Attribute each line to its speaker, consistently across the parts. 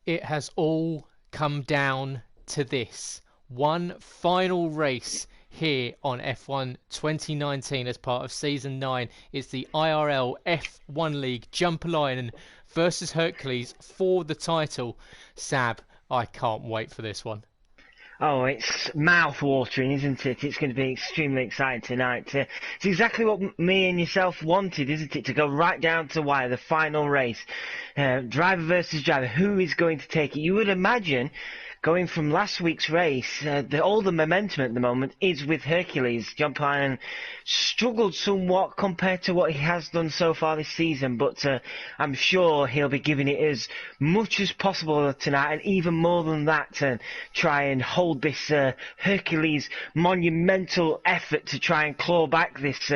Speaker 1: It has all come down to this one final race here on F1 2019 as part of Season 9. It's the IRL F1 League Jumperline versus Hercules for the title. Sab, I can't wait for this one.
Speaker 2: Oh, it's mouth-watering, isn't it? It's going to be extremely exciting tonight. It's exactly what me and yourself wanted, isn't it? To go right down to the wire, the final race. Driver versus driver. Who is going to take it? You would imagine, going from last week's race, all the momentum at the moment is with Hercules. John Pine struggled somewhat compared to what he has done so far this season, but I'm sure he'll be giving it as much as possible tonight, and even more than that, to try and hold this Hercules monumental effort to try and claw back this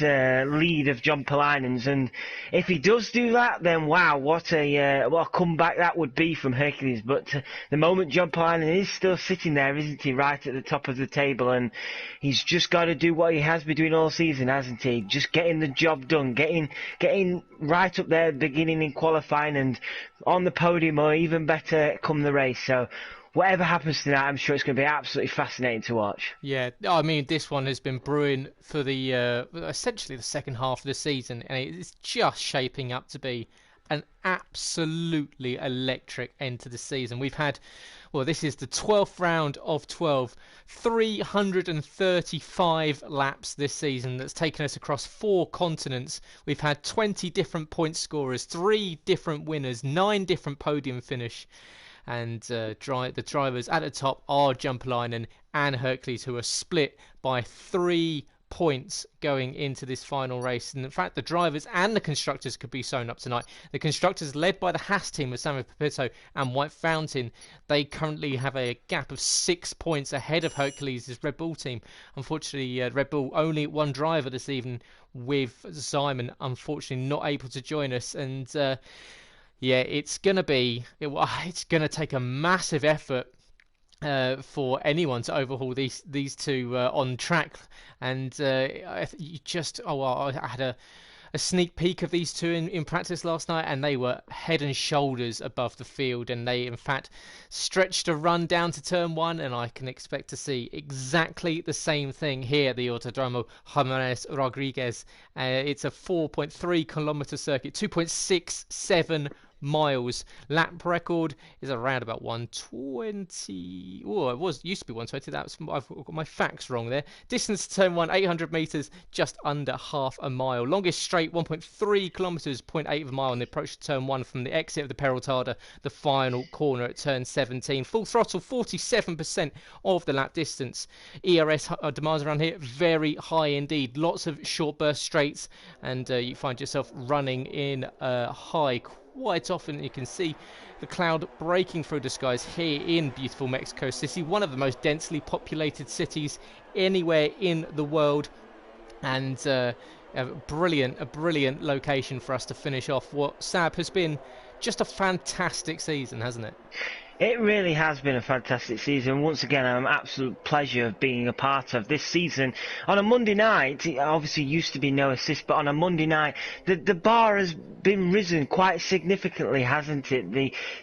Speaker 2: lead of John Palainen's. And if he does do that, then wow, what a comeback that would be from Hercules. But the moment John Palainen is still sitting there, isn't he, right at the top of the table, and he's just got to do what he has been doing all season, hasn't he? Just getting the job done, getting right up there, beginning in qualifying and on the podium, or even better come the race. So whatever happens tonight, I'm sure it's going to be absolutely fascinating to watch.
Speaker 1: Yeah, I mean, this one has been brewing for the essentially the second half of the season, and it's just shaping up to be an absolutely electric end to the season. We've had, well, this is the 12th round of 12, 335 laps this season. That's taken us across 4 continents. We've had 20 different point scorers, 3 different winners, 9 different podium finish. And the drivers at the top are Jumperleinen and Hercules, who are split by 3 points going into this final race. And in fact, the drivers and the constructors could be sewn up tonight. The constructors, led by the Haas team with Samuel Pepito and White Fountain, they currently have a gap of 6 points ahead of Hercules' Red Bull team. Unfortunately, Red Bull only 1 driver this evening, with Simon unfortunately not able to join us. And yeah, it's gonna take a massive effort for anyone to overhaul these two on track. And I had a sneak peek of these two in practice last night, and they were head and shoulders above the field, and they in fact stretched a run down to turn 1, and I can expect to see exactly the same thing here at the Autodromo Jimenez Rodriguez. It's a 4.3 kilometer circuit, 2.67 miles. Lap record is around about 120. Oh, used to be 120. I've got my facts wrong there. Distance to turn 1, 800 meters, just under half a mile. Longest straight, 1.3 kilometers, 0.8 of a mile on the approach to turn 1 from the exit of the Peraltada, the final corner at turn 17. Full throttle, 47% of the lap distance. ERS demands around here very high indeed. Lots of short burst straights, and you find yourself running in high quite often. You can see the cloud breaking through the skies here in beautiful Mexico City, one of the most densely populated cities anywhere in the world, and a brilliant location for us to finish off what, Sab, has been just a fantastic season, hasn't it?
Speaker 2: It really has been a fantastic season. Once again, an absolute pleasure of being a part of this season. On a Monday night, it obviously used to be no assist, but on a Monday night, the bar has been risen quite significantly, hasn't it?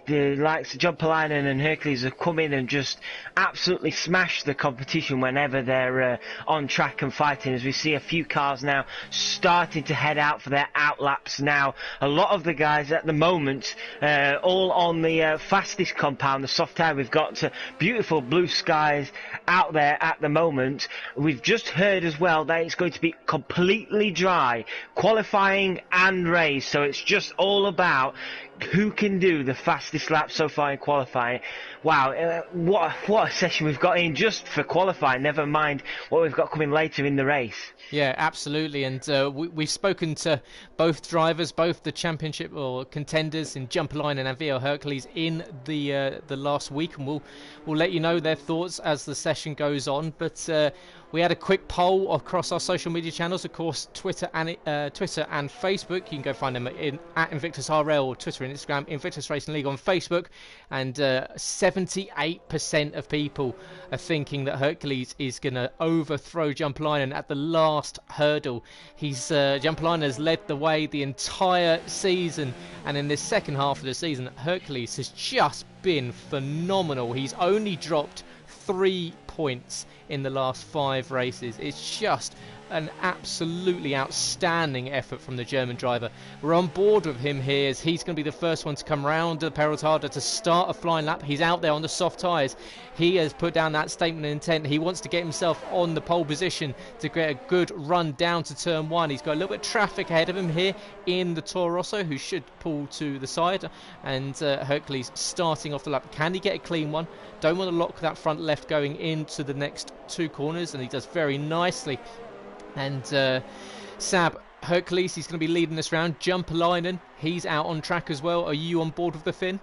Speaker 2: The likes of John Palainen and Hercules have come in and just absolutely smashed the competition whenever they're on track and fighting, as we see a few cars now starting to head out for their outlaps now. A lot of the guys at the moment, all on the fastest compound, the soft air. We've got beautiful blue skies out there at the moment. We've just heard as well that it's going to be completely dry, qualifying and race, so it's just all about who can do the fastest lap so far in qualifying. Wow, what a session we've got in just for qualifying, never mind what we've got coming later in the race.
Speaker 1: Yeah, absolutely. And we've spoken to both drivers, both the championship or contenders in Jumperline and VL Hercules in the last week, and we'll let you know their thoughts as the session goes on. But We had a quick poll across our social media channels, of course, Twitter and Facebook. You can go find them at Invictus RL, or Twitter and Instagram, Invictus Racing League on Facebook. And 78% of people are thinking that Hercules is going to overthrow Jumpalainen at the last hurdle. Jumpalainen has led the way the entire season, and in this second half of the season, Hercules has just been phenomenal. He's only dropped 3 points in the last 5 races. It's just an absolutely outstanding effort from the German driver. We're on board with him here, as he's going to be the first one to come round the Perotada to start a flying lap. He's out there on the soft tyres. He has put down that statement of intent. He wants to get himself on the pole position to get a good run down to turn 1. He's got a little bit of traffic ahead of him here in the Toro Rosso, who should pull to the side, and Hercules starting off the lap. Can he get a clean one? Don't want to lock that front left going into the next 2 corners, and he does very nicely. And Sab, Hercules, he's going to be leading this round. Jumpalainen, he's out on track as well. Are you on board with the Finn?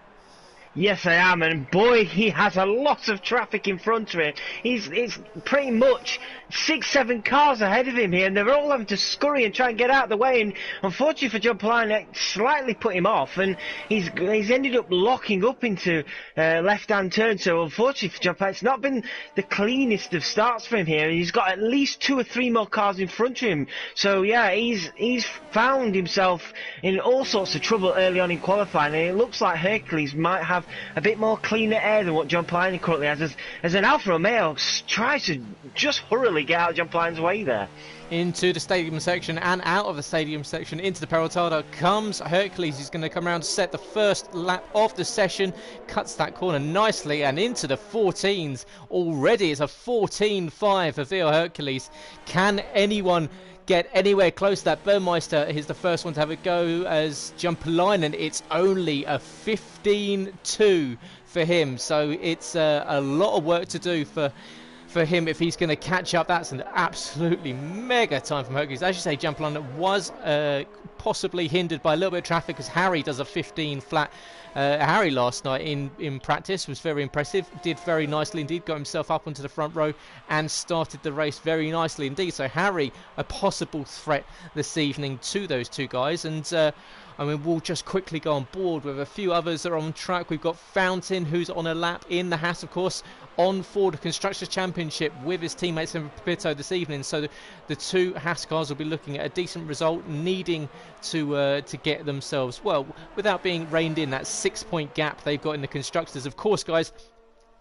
Speaker 2: Yes, I am, and boy, he has a lot of traffic in front of him. It's pretty much 6-7 cars ahead of him here, and they're all having to scurry and try and get out of the way. And unfortunately for Jumpalainen, it slightly put him off, and he's ended up locking up into left-hand turn. So unfortunately for Jumpalainen, it's not been the cleanest of starts for him here. He's got at least 2 or 3 more cars in front of him. So yeah, he's found himself in all sorts of trouble early on in qualifying, and it looks like Hercules might have a bit more cleaner air than what Jumpalainen currently has, as an Alfa Romeo tries to just hurriedly get out of Jumpalainen's way there.
Speaker 1: Into the stadium section and out of the stadium section into the Perotada comes Hercules. He's going to come around to set the first lap of the session, cuts that corner nicely and into the 14s already. It's a 14.5 for Theo Hercules. Can anyone get anywhere close to that? Burmeister is the first one to have a go, as Jumpalainen, it's only a 15.2 for him, so it's a lot of work to do for him if he's going to catch up. That's an absolutely mega time from Hercules. As you say, Jumpalainen was possibly hindered by a little bit of traffic, as Harry does a 15 flat. Harry last night in practice was very impressive, did very nicely indeed, got himself up onto the front row and started the race very nicely indeed. So Harry, a possible threat this evening to those 2 guys. And I mean, we'll just quickly go on board with a few others that are on track. We've got Fountain, who's on a lap in the Haas, of course, on Ford Constructors Championship with his teammates in Pito this evening. So the 2 Haas cars will be looking at a decent result, needing to get themselves, well, without being reined in, that 6-point gap they've got in the Constructors. Of course, guys,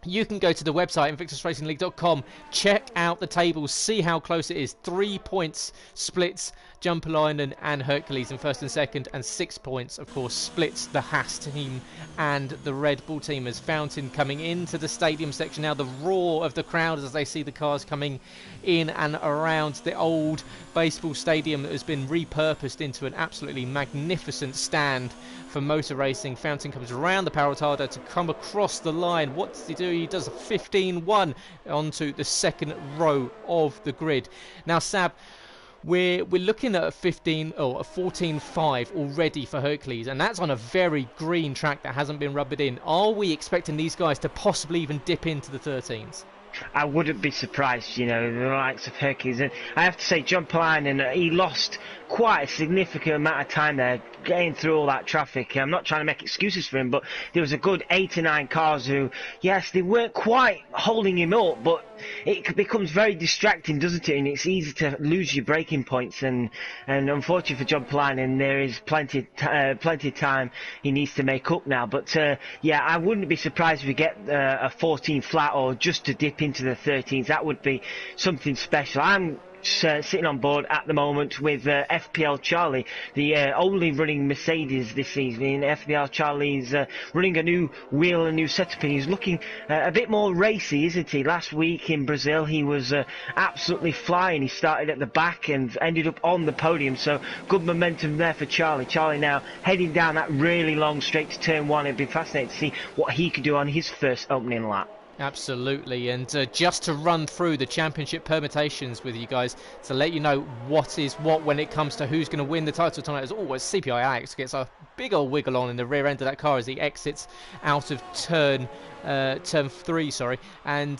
Speaker 1: you can go to the website, invictusracingleague.com, check out the tables, see how close it is. 3 points splits Jumpalainen and Hercules in first and second, and 6 points, of course, splits the Haas team and the Red Bull team. As Fountain coming into the stadium section now, the roar of the crowd as they see the cars coming in and around the old baseball stadium that has been repurposed into an absolutely magnificent stand for motor racing. Fountain comes around the Perotada to come across the line. What does he do? He does a 15.1 onto the second row of the grid. Now, Sab, we're looking at a 14.5 already for Hercules, and that's on a very green track that hasn't been rubbered in. Are we expecting these guys to possibly even dip into the 13s?
Speaker 2: I wouldn't be surprised, you know, the likes of Hercules. And I have to say, Jumpalainen, he lost quite a significant amount of time there getting through all that traffic. I'm not trying to make excuses for him, but there was a good 8 or 9 cars who, yes, they weren't quite holding him up, but it becomes very distracting, doesn't it? And it's easy to lose your braking points. And unfortunately for Jumpalainen, there is plenty of time he needs to make up now. But yeah, I wouldn't be surprised if we get a 14 flat or just to dip into the 13s. That would be something special. I'm sitting on board at the moment with FPL Charlie, the only running Mercedes this season. FPL Charlie's running a new wheel, a new setup, and he's looking a bit more racy, isn't he? Last week in Brazil he was absolutely flying. He started at the back and ended up on the podium, so good momentum there for Charlie. Charlie now heading down that really long straight to turn 1. It'd be fascinating to see what he could do on his first opening lap.
Speaker 1: Absolutely, and just to run through the championship permutations with you guys to let you know what is what when it comes to who's going to win the title tonight. As always, CPI Alex gets a big old wiggle on in the rear end of that car as he exits out of turn turn 3, sorry. And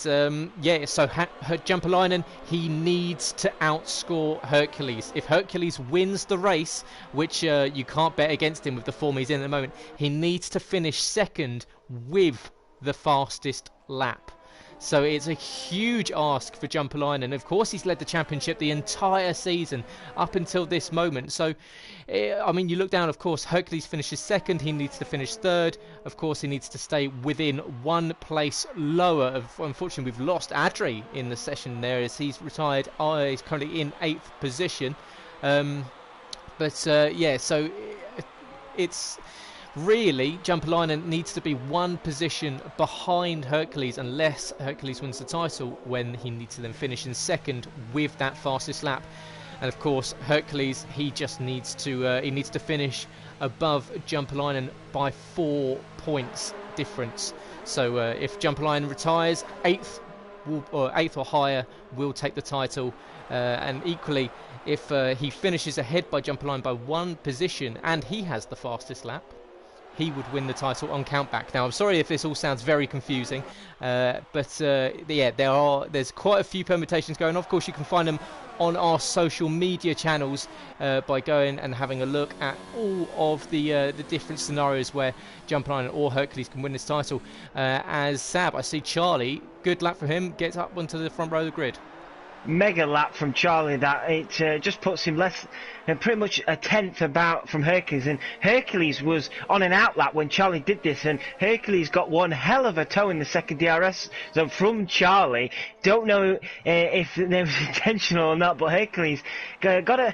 Speaker 1: yeah, so Jumpalainen, he needs to outscore Hercules. If Hercules wins the race, which you can't bet against him with the form he's in at the moment, he needs to finish second with the fastest lap. So it's a huge ask for Jumpalainen. Of course, he's led the championship the entire season up until this moment. So, I mean, you look down, of course, Hercules finishes second. He needs to finish third. Of course, he needs to stay within one place lower. Unfortunately, we've lost Adri in the session there as he's retired. He's currently in 8th position. Yeah, so it's... Really, Jumpalainen needs to be one position behind Hercules unless Hercules wins the title, when he needs to then finish in second with that fastest lap. And of course, Hercules, he just needs to finish above Jumpalainen by 4 points difference. So if Jumpalainen retires, 8th or higher will take the title. And equally, if he finishes ahead by Jumpalainen by 1 position and he has the fastest lap, he would win the title on countback. Now, I'm sorry if this all sounds very confusing, yeah, there's quite a few permutations going on. Of course, you can find them on our social media channels by going and having a look at all of the different scenarios where Jumpalainen or Hercules can win this title. As Sab, I see Charlie, good lap for him, gets up onto the front row of the grid.
Speaker 2: Mega lap from Charlie, that it just puts him less pretty much a tenth about from Hercules, and Hercules was on an outlap when Charlie did this, and Hercules got one hell of a tow in the second DRS zone from Charlie. Don't know if it was intentional or not, but Hercules got a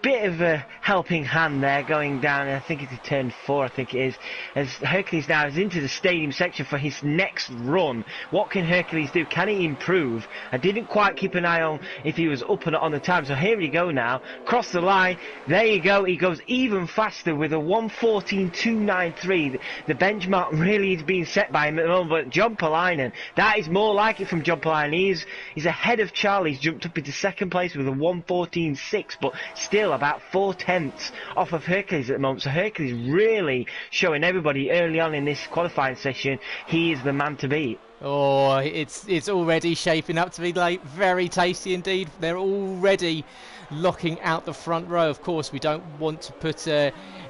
Speaker 2: bit of a helping hand there going down, and I think it's turn 4, I think it is, as Hercules now is into the stadium section for his next run. What can Hercules do? Can he improve? I didn't quite keep an eye on if he was up and on the time, so here we go now, cross the line, there you go, he goes even faster with a 1:14.293. The benchmark really is being set by him at the moment, but Jumpalainen, that is more like it from Jumpalainen. He's ahead of Charlie. He's jumped up into second place with a 1:14.6, but still about 4 tenths off of Hercules at the moment. So Hercules really showing everybody early on in this qualifying session he is the man to beat.
Speaker 1: Oh, it's already shaping up to be like very tasty indeed. They're already locking out the front row. Of course, we don't want to put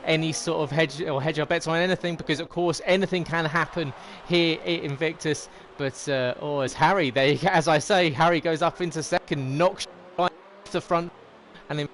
Speaker 1: any sort of hedge our bets on anything, because of course anything can happen here at Invictus. But as Harry, as I say, Harry goes up into second, knocks right off the front, and then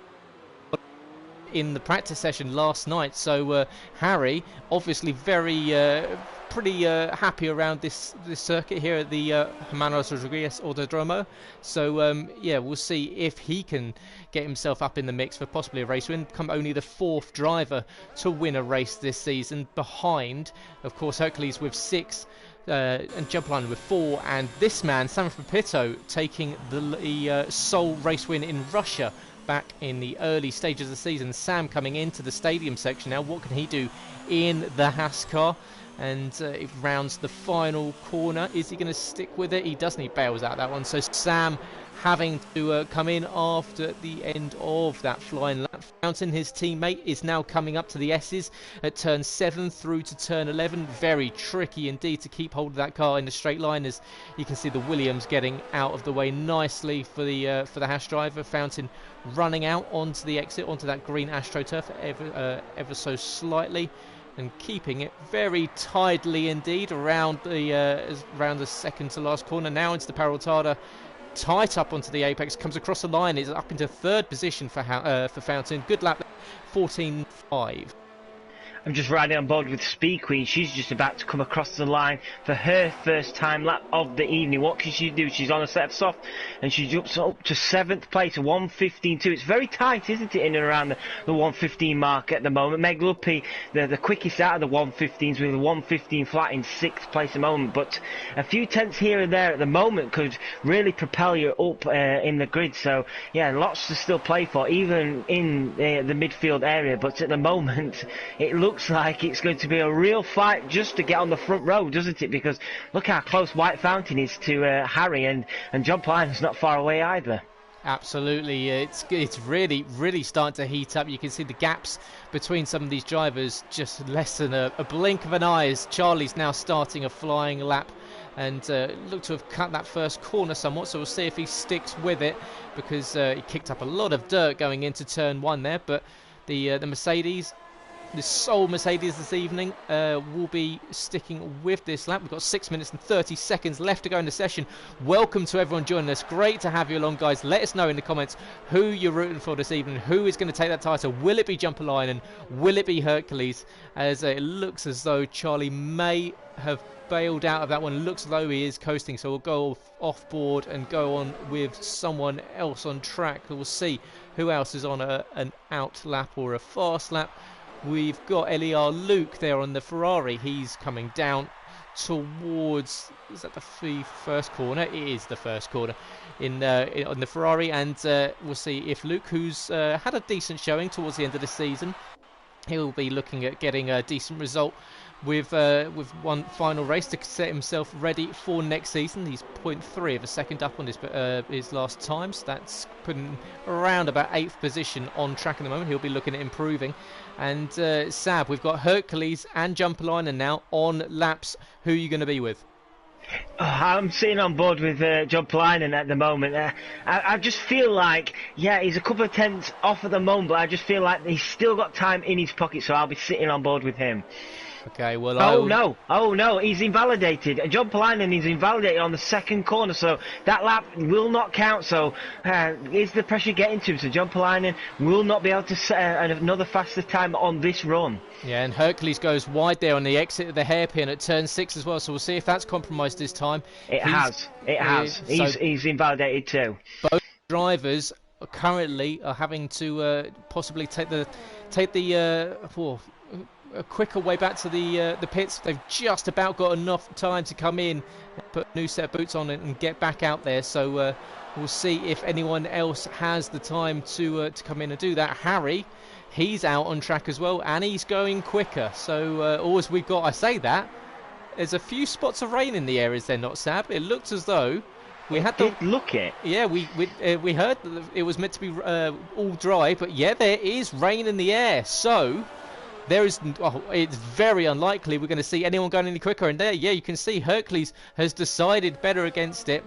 Speaker 1: in the practice session last night. So Harry obviously pretty happy around this circuit here at the Hermanos Rodriguez Autodromo. So yeah, we'll see if he can get himself up in the mix for possibly a race win. Become only the 4th driver to win a race this season, behind, of course, Hercules with 6. And Jumpalainen with 4, and this man, Sam Pepito, taking the sole race win in Russia back in the early stages of the season. Sam coming into the stadium section now. What can he do in the Haas car? And it rounds the final corner. Is he going to stick with it? He doesn't. He bails out that one. So Sam having to come in after the end of that flying lap. Fountain, his teammate, is now coming up to the S's at turn 7 through to turn 11. Very tricky indeed to keep hold of that car in the straight line, as you can see the Williams getting out of the way nicely for the Haas driver. Fountain running out onto the exit, onto that green AstroTurf ever so slightly, and keeping it very tidily indeed around the second to last corner. Now into the Paraltada, tight up onto the apex, comes across the line, is up into 3rd position for Fountain. Good lap, 14.5.
Speaker 2: I'm just riding on board with Speed Queen. She's just about to come across the line for her first time lap of the evening. What can she do? She's on a set of soft, and she jumps up to 7th place, 1:15.2. It's very tight, isn't it, in and around the 1:15 mark at the moment. Meg Luppy, the quickest out of the 1:15s, with a 1:15 flat in 6th place at the moment. But a few tenths here and there at the moment could really propel you up in the grid. So, yeah, lots to still play for, even in the midfield area. But at the moment, it looks like it's going to be a real fight just to get on the front row, doesn't it? Because look how close White Fountain is to Harry, and Jumpalainen's not far away either.
Speaker 1: Absolutely, it's really starting to heat up. You can see the gaps between some of these drivers just less than a blink of an eye, as Charlie's now starting a flying lap and looked to have cut that first corner somewhat, so we'll see if he sticks with it, because he kicked up a lot of dirt going into turn 1 there. But the Mercedes, the sole Mercedes this evening, will be sticking with this lap. We've got 6 minutes and 30 seconds left to go in the session. Welcome to everyone joining us. Great to have you along, guys. Let us know in the comments who you're rooting for this evening. Who is going to take that title? Will it be Jumpalainen? Will it be Hercules? As it looks as though Charlie may have bailed out of that one. Looks as though he is coasting, so we'll go off board and go on with someone else on track. We'll see who else is on an out lap or a fast lap. We've got LER Luke there on the Ferrari. He's coming down towards, is that the first corner? It is the first corner on the Ferrari, and we'll see if Luke, who's had a decent showing towards the end of the season, he'll be looking at getting a decent result with one final race to set himself ready for next season. He's 0.3 of a second up on his last time, so that's putting around about 8th position on track at the moment. He'll be looking at improving. And Sab, we've got Hercules and Jumpalainen now on laps. Who are you going to be with?
Speaker 2: I'm sitting on board with Jumpalainen at the moment. I just feel like, yeah, he's a couple of tenths off at the moment, but I just feel like he's still got time in his pocket, so I'll be sitting on board with him.
Speaker 1: Okay, well,
Speaker 2: oh no, he's invalidated. Jumpalainen is invalidated on the second corner, so that lap will not count. So is the pressure getting to him? So Jumpalainen will not be able to set another faster time on this run.
Speaker 1: Yeah, and Hercules goes wide there on the exit of the hairpin at turn 6 as well, so we'll see if that's compromised this time.
Speaker 2: It has. He's invalidated too.
Speaker 1: Both drivers currently are having to possibly take the a quicker way back to the pits. They've just about got enough time to come in, put a new set of boots on and get back out there. So we'll see if anyone else has the time to come in and do that. Harry, he's out on track as well, and he's going quicker. So all we've got, I say that, there's a few spots of rain in the air, is there not, Sab? It looked as though we had the
Speaker 2: look it.
Speaker 1: Yeah, we heard that it was meant to be all dry, but yeah, there is rain in the air. So it's very unlikely we're going to see anyone going any quicker. And there, yeah, you can see Hercules has decided better against it.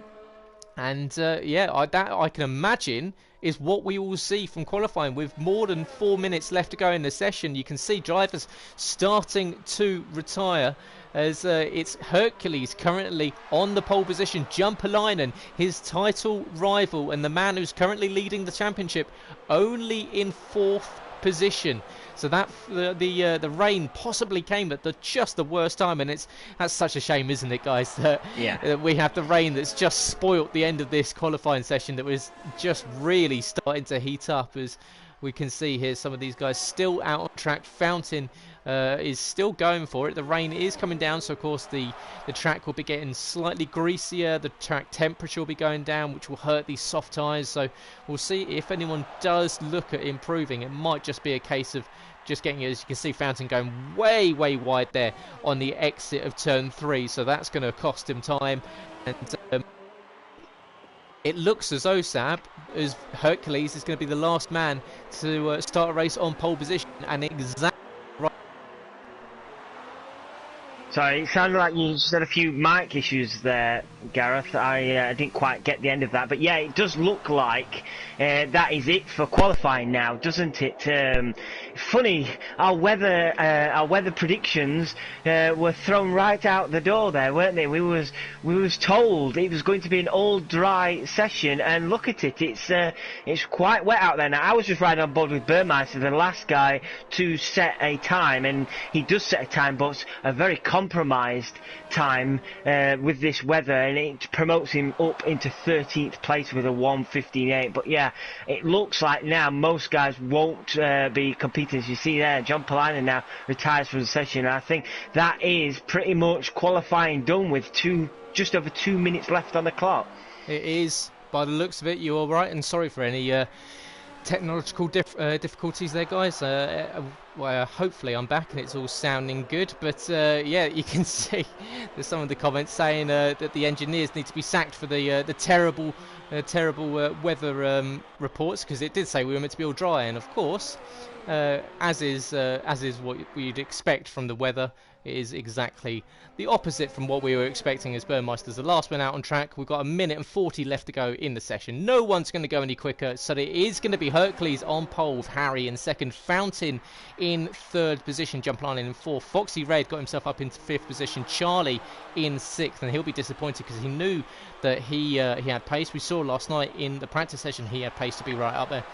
Speaker 1: And that I can imagine is what we will see from qualifying. With more than 4 minutes left to go in the session, you can see drivers starting to retire, as it's Hercules currently on the pole position. Jumpalainen, his title rival and the man who's currently leading the championship, only in 4th position. So that the rain possibly came at just the worst time, and that's such a shame, isn't it, guys? That we have the rain that's just spoilt the end of this qualifying session that was just really starting to heat up. As we can see here, some of these guys still out on track. Fountain is still going for it. The rain is coming down, so of course the track will be getting slightly greasier. The track temperature will be going down, which will hurt these soft tyres. So we'll see if anyone does look at improving. It might just be a case of just getting, as you can see, Fountain going way wide there on the exit of turn 3. So that's going to cost him time. And it looks as though, Sab, as Hercules is going to be the last man to start a race on pole position, and exactly right.
Speaker 2: Sorry, it sounded like you just had a few mic issues there, Gareth. I didn't quite get the end of that, but yeah, it does look like that is it for qualifying now, doesn't it? Funny, our weather predictions were thrown right out the door there, weren't they? We was told it was going to be an all dry session, and look at it, it's quite wet out there now. I was just riding on board with Burmeister, the last guy to set a time, and he does set a time, but a very compromised time with this weather, and it promotes him up into 13th place with a 1:15.8. But yeah, it looks like now most guys won't be competing. As you see there, Jumpalainen now retires from the session, and I think that is pretty much qualifying done with just over 2 minutes left on the clock.
Speaker 1: It is, by the looks of it. You're all right, and sorry for any technological difficulties there, guys. Well, hopefully I'm back and it's all sounding good. But yeah, you can see there's some of the comments saying that the engineers need to be sacked for the terrible weather reports, because it did say we were meant to be all dry, and of course, as is what we'd expect from the weather, it is exactly the opposite from what we were expecting as Burmeister's the last one out on track. We've got 1:40 left to go in the session. No one's going to go any quicker, so it is going to be Hercules on pole with Harry in second, Fountain in third position, Jump Line in fourth, Foxy Red got himself up into fifth position, Charlie in sixth, and he'll be disappointed because he knew that he had pace. We saw last night in the practice session he had pace to be right up there.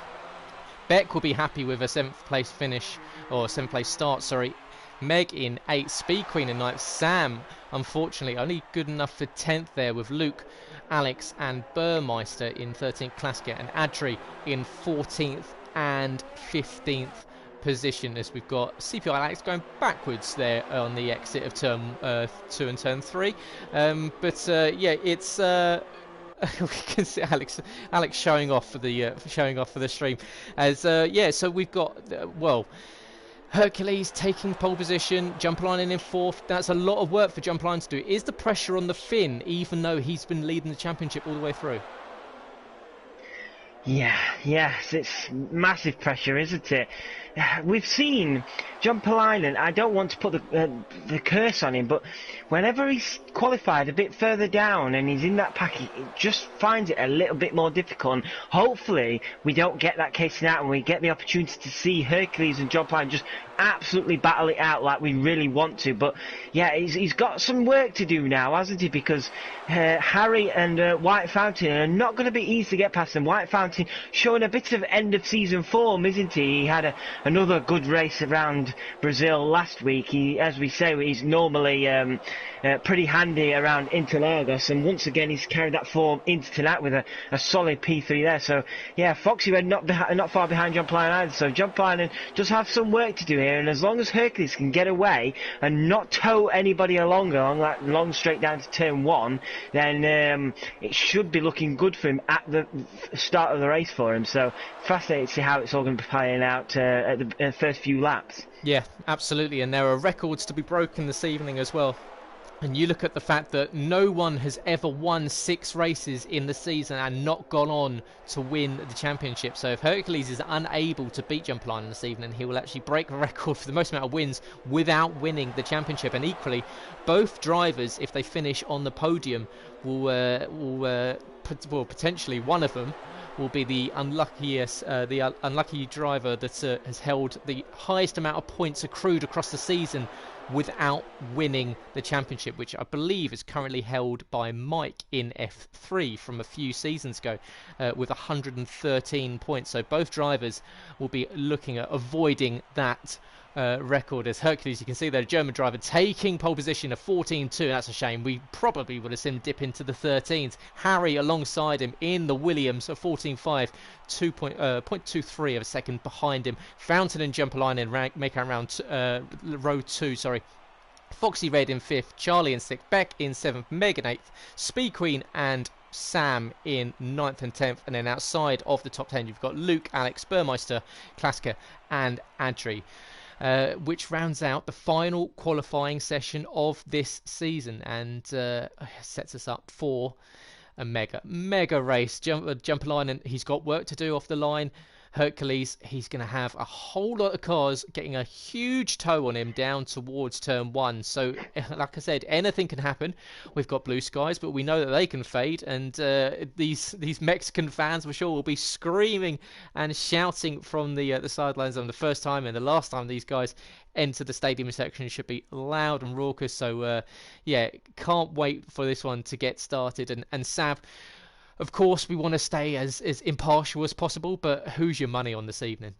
Speaker 1: Beck will be happy with a 7th place finish, or 7th place start, sorry. Meg in 8th, Speed Queen in 9th, Sam unfortunately only good enough for 10th there, with Luke, Alex and Burmeister in 13th, Klaska and Adri in 14th and 15th position, as we've got CPI Alex going backwards there on the exit of turn 2 and turn 3. Yeah, it's we can see Alex showing off for the stream, as yeah, so we've got Hercules taking pole position, Jump Line in fourth. That's a lot of work for Jump Line to do. Is the pressure on the Finn, even though he's been leading the championship all the way through?
Speaker 2: Yes, it's massive pressure, isn't it? We've seen Jump Line, and I don't want to put the curse on him, but whenever he's qualified a bit further down and he's in that pack, he just finds it a little bit more difficult. And hopefully we don't get that case out, and we get the opportunity to see Hercules and Jump Line just absolutely battle it out like we really want to. But yeah, he's got some work to do now, hasn't he? Because Harry and White Fountain are not going to be easy to get past them. White Fountain showing a bit of end of season form, isn't he? He had another good race around Brazil last week. As we say, he's normally pretty handy around Interlagos, and once again he's carried that form into tonight with a solid P3 there. So yeah, Foxy Red not far behind Jump Line either, so Jump Line does have some work to do here, and as long as Hercules can get away and not tow anybody along that long straight down to turn 1, then it should be looking good for him at the start of the race for him. So fascinating to see how it's all going to be playing out at the first few laps.
Speaker 1: Yeah, absolutely, and there are records to be broken this evening as well. And you look at the fact that no one has ever won 6 races in the season and not gone on to win the championship. So if Hercules is unable to beat Jump Line this evening, he will actually break the record for the most amount of wins without winning the championship. And equally, both drivers, if they finish on the podium, will potentially one of them will be the unlucky driver that has held the highest amount of points accrued across the season without winning the championship, which I believe is currently held by Mike in F3 from a few seasons ago, with 113 points. So both drivers will be looking at avoiding that record. As Hercules, you can see there, a German driver taking pole position of 14.2. That's a shame. We probably would have seen him dip into the 13s. Harry alongside him in the Williams of 14.5, 0.23 of a second behind him. Fountain and Jumper Line in make our round row 2. Sorry. Foxy Red in 5th, Charlie in 6th, Beck in 7th, Meg in 8th, Speed Queen and Sam in 9th and 10th, and then outside of the top 10 you've got Luke, Alex, Burmeister, Klaska and Adri. Which rounds out the final qualifying session of this season, and sets us up for a mega race. Jumper Line, and he's got work to do off the line. Hercules, he's going to have a whole lot of cars getting a huge tow on him down towards turn 1. So, like I said, anything can happen. We've got blue skies, but we know that they can fade. And these Mexican fans, I'm sure, will be screaming and shouting from the sidelines on the first time and the last time these guys enter the stadium section. Should be loud and raucous. So, yeah, can't wait for this one to get started. And Sab, of course, we want to stay as impartial as possible, but who's your money on this evening?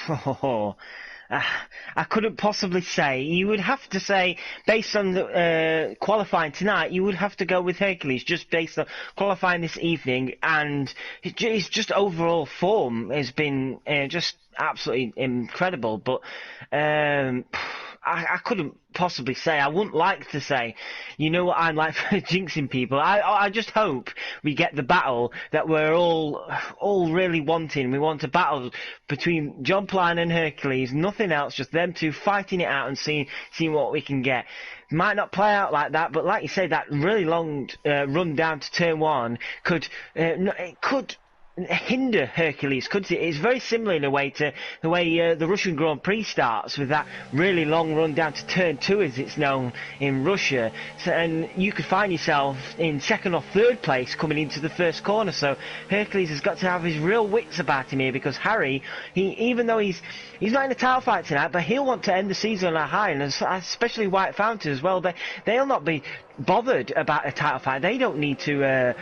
Speaker 2: I couldn't possibly say. You would have to say, based on the qualifying tonight, you would have to go with Hercules, just based on qualifying this evening, and his just overall form has been just absolutely incredible. But I couldn't possibly say. I wouldn't like to say. You know what I'm like for jinxing people. I just hope we get the battle that we're all really wanting. We want a battle between John Pline and Hercules, nothing else, just them two fighting it out and seeing what we can get. Might not play out like that, but like you say, that really long run down to turn one could hinder Hercules, couldn't it? It's very similar in a way to the way the Russian Grand Prix starts, with that really long run down to turn two, as it's known in Russia. So, and you could find yourself in second or third place coming into the first corner. So Hercules has got to have his real wits about him here, because Harry, even though he's not in a title fight tonight, but he'll want to end the season on a high, and especially White Fountain as well. They'll not be bothered about a title fight. They don't need to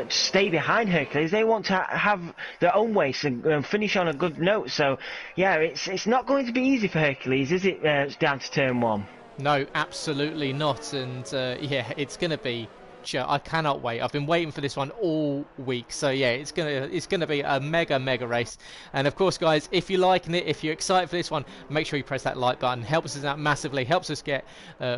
Speaker 2: stay behind Hercules. They want to have their own race and finish on a good note. So yeah, it's not going to be easy for Hercules, is it? Down to turn one.
Speaker 1: No, absolutely not. And yeah, it's going to be. I cannot wait. I've been waiting for this one all week. So yeah, it's gonna be a mega race. And of course, guys, if you're liking it, if you're excited for this one, make sure you press that like button. Helps us out massively. Helps us get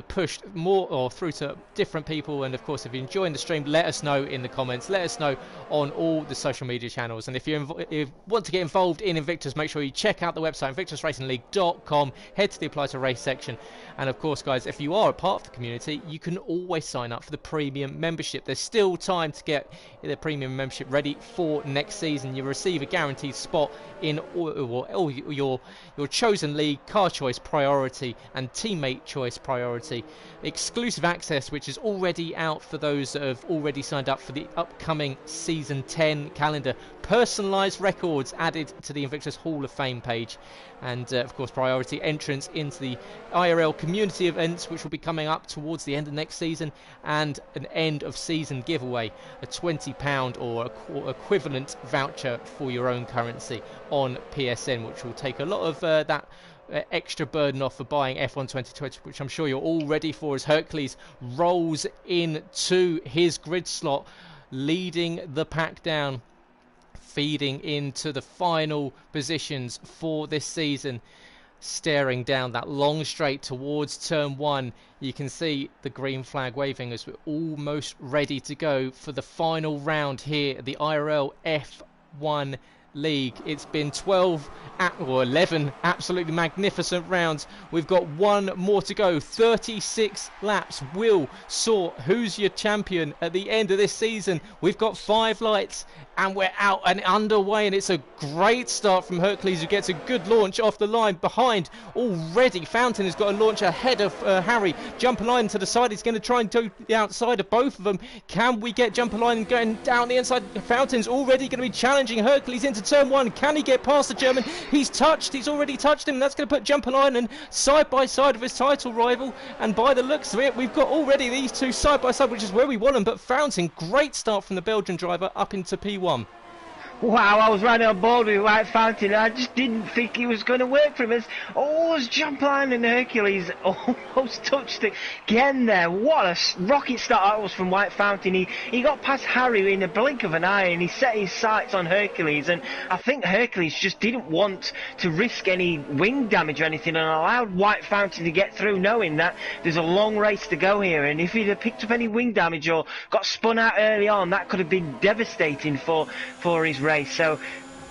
Speaker 1: pushed more or through to different people. And of course, if you're enjoying the stream, let us know in the comments. Let us know on all the social media channels. And if you want to get involved in Invictus, make sure you check out the website invictusracingleague.com. Head to the Apply to Race section. And of course, guys, if you are a part of the community, you can always sign up for the premium membership. There's still time to get the premium membership ready for next season. You receive a guaranteed spot in all your chosen league, car choice priority and teammate choice priority, exclusive access which is already out for those that have already signed up for the upcoming season 10 calendar, personalized records added to the Invictus Hall of Fame page, and of course priority entrance into the IRL community events which will be coming up towards the end of next season, and an end of season giveaway, a £20 or equivalent voucher for your own currency on PSN, which will take a lot of that extra burden off for buying F1 2020, which I'm sure you're all ready for, as Hercules rolls into his grid slot, leading the pack down, feeding into the final positions for this season. Staring down that long straight towards turn one, you can see the green flag waving as we're almost ready to go for the final round here at the IRL F1 League. It's been 11 absolutely magnificent rounds. We've got one more to go. 36 laps will sort who's your champion at the end of this season. We've got 5 lights and we're out and underway, and it's a great start from Hercules, who gets a good launch off the line. Behind already, Fountain has got a launch ahead of Harry. Jumper Line to the side, he's going to try and do the outside of both of them. Can we get Jumper Line going down the inside? Fountain's already going to be challenging Hercules into turn one. Can he get past the German? He's already touched him. That's going to put Jumper Line and side by side of his title rival, and by the looks of it, we've got already these two side by side, which is where we want them. But Fountain, great start from the Belgian driver up into P1.
Speaker 2: Wow, I was right on board with White Fountain. I just didn't think it was going to work for him. As Jump Line and Hercules almost touched it again there. What a rocket start that was from White Fountain. He got past Harry in the blink of an eye, and he set his sights on Hercules. And I think Hercules just didn't want to risk any wing damage or anything, and allowed White Fountain to get through, knowing that there's a long race to go here. And if he'd have picked up any wing damage or got spun out early on, that could have been devastating for his race. So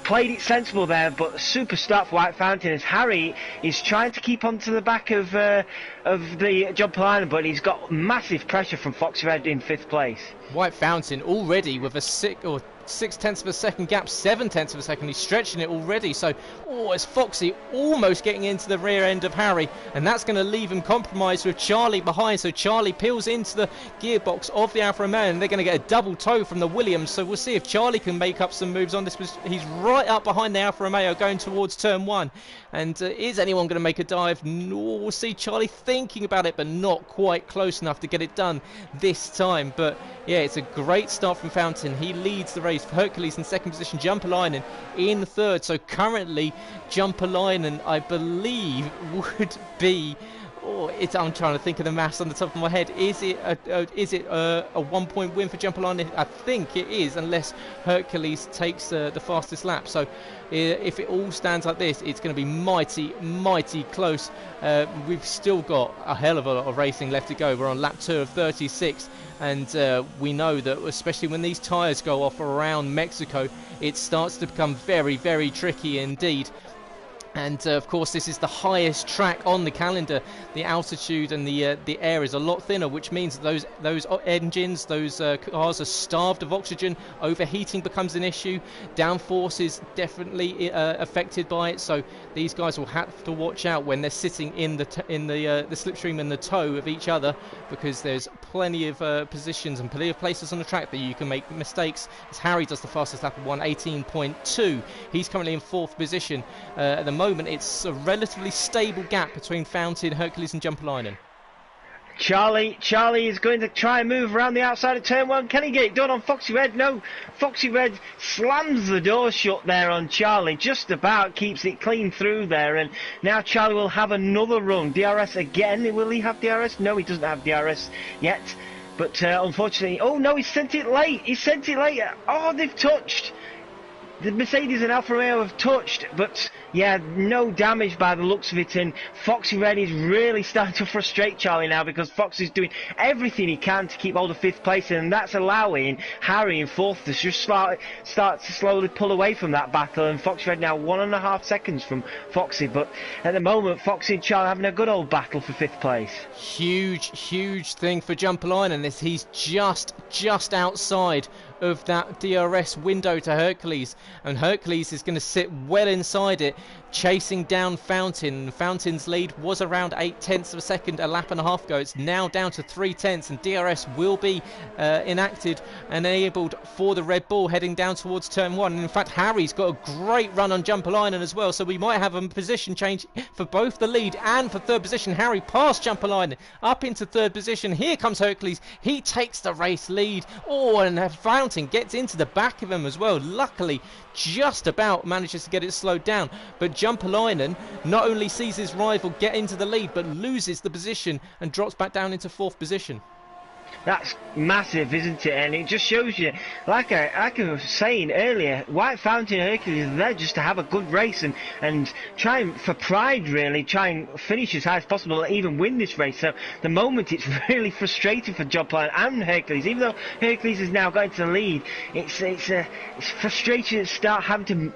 Speaker 2: played it sensible there, but super start for White Fountain, as Harry is trying to keep on to the back of the jumper line, but he's got massive pressure from Fox Red in 5th place. White
Speaker 1: Fountain already with a 6/10 of a second gap, 7/10 of a second. He's stretching it already. So, it's Foxy almost getting into the rear end of Harry, and that's going to leave him compromised with Charlie behind. So Charlie peels into the gearbox of the Alfa Romeo, and they're going to get a double toe from the Williams. So we'll see if Charlie can make up some moves on this. He's right up behind the Alfa Romeo going towards turn one. And is anyone going to make a dive? No, we'll see Charlie thinking about it, but not quite close enough to get it done this time. But yeah, it's a great start from Fountain. He leads the race. Hercules in second position, Jumper Linen in third. So currently Jumper Linen, I believe, would be... I'm trying to think of the maths on the top of my head. Is it a 1 point win for Jumper Line? I think it is, unless Hercules takes the fastest lap. So if it all stands like this, it's going to be mighty close. We've still got a hell of a lot of racing left to go. We're on lap 2 of 36. and we know that especially when these tyres go off around Mexico, it starts to become very, very tricky indeed. And of course, this is the highest track on the calendar. The altitude and the air is a lot thinner, which means that those engines, those cars are starved of oxygen. Overheating becomes an issue. Downforce is definitely affected by it. So these guys will have to watch out when they're sitting in the slipstream and the toe of each other, because there's plenty of positions and plenty of places on the track that you can make mistakes. As Harry does the fastest lap of 1:18.2, he's currently in 4th position at the moment. It's a relatively stable gap between Fountain, Hercules and Jumpalainen.
Speaker 2: Charlie is going to try and move around the outside of turn 1. Can he get it done on Foxy Red? No. Foxy Red slams the door shut there on Charlie. Just about keeps it clean through there. And now Charlie will have another run. DRS again. Will he have DRS? No, he doesn't have DRS yet. But unfortunately... Oh, no, he sent it late. Oh, they've touched. The Mercedes and Alfa Romeo have touched, but yeah, no damage by the looks of it, and Foxy Red is really starting to frustrate Charlie now, because Foxy's doing everything he can to keep hold of 5th place, and that's allowing Harry in 4th to just start to slowly pull away from that battle, and Foxy Red now 1.5 seconds from Foxy, but at the moment Foxy and Charlie having a good old battle for 5th place.
Speaker 1: Huge thing for Jumpalainen, as he's just outside of that DRS window to Hercules, and Hercules is going to sit well inside it, chasing down Fountain. Fountain's lead was around 0.8 of a second a lap and a half ago. It's now down to 0.3, and DRS will be enacted and enabled for the Red Bull heading down towards turn 1. And in fact, Harry's got a great run on Jumpalainen as well, so we might have a position change for both the lead and for 3rd position. Harry past Jumpalainen up into 3rd position. Here comes Hercules. He takes the race lead. Oh, and Fountain gets into the back of him as well. Luckily, just about manages to get it slowed down, but Jumpalainen not only sees his rival get into the lead, but loses the position and drops back down into 4th position.
Speaker 2: That's massive, isn't it? And it just shows you, like I was saying earlier, White Fountain and Hercules are there just to have a good race and try and, for pride really, try and finish as high as possible and even win this race. So the moment it's really frustrating for Jumpalainen and Hercules. Even though Hercules is now going to the lead, it's frustrating to start having to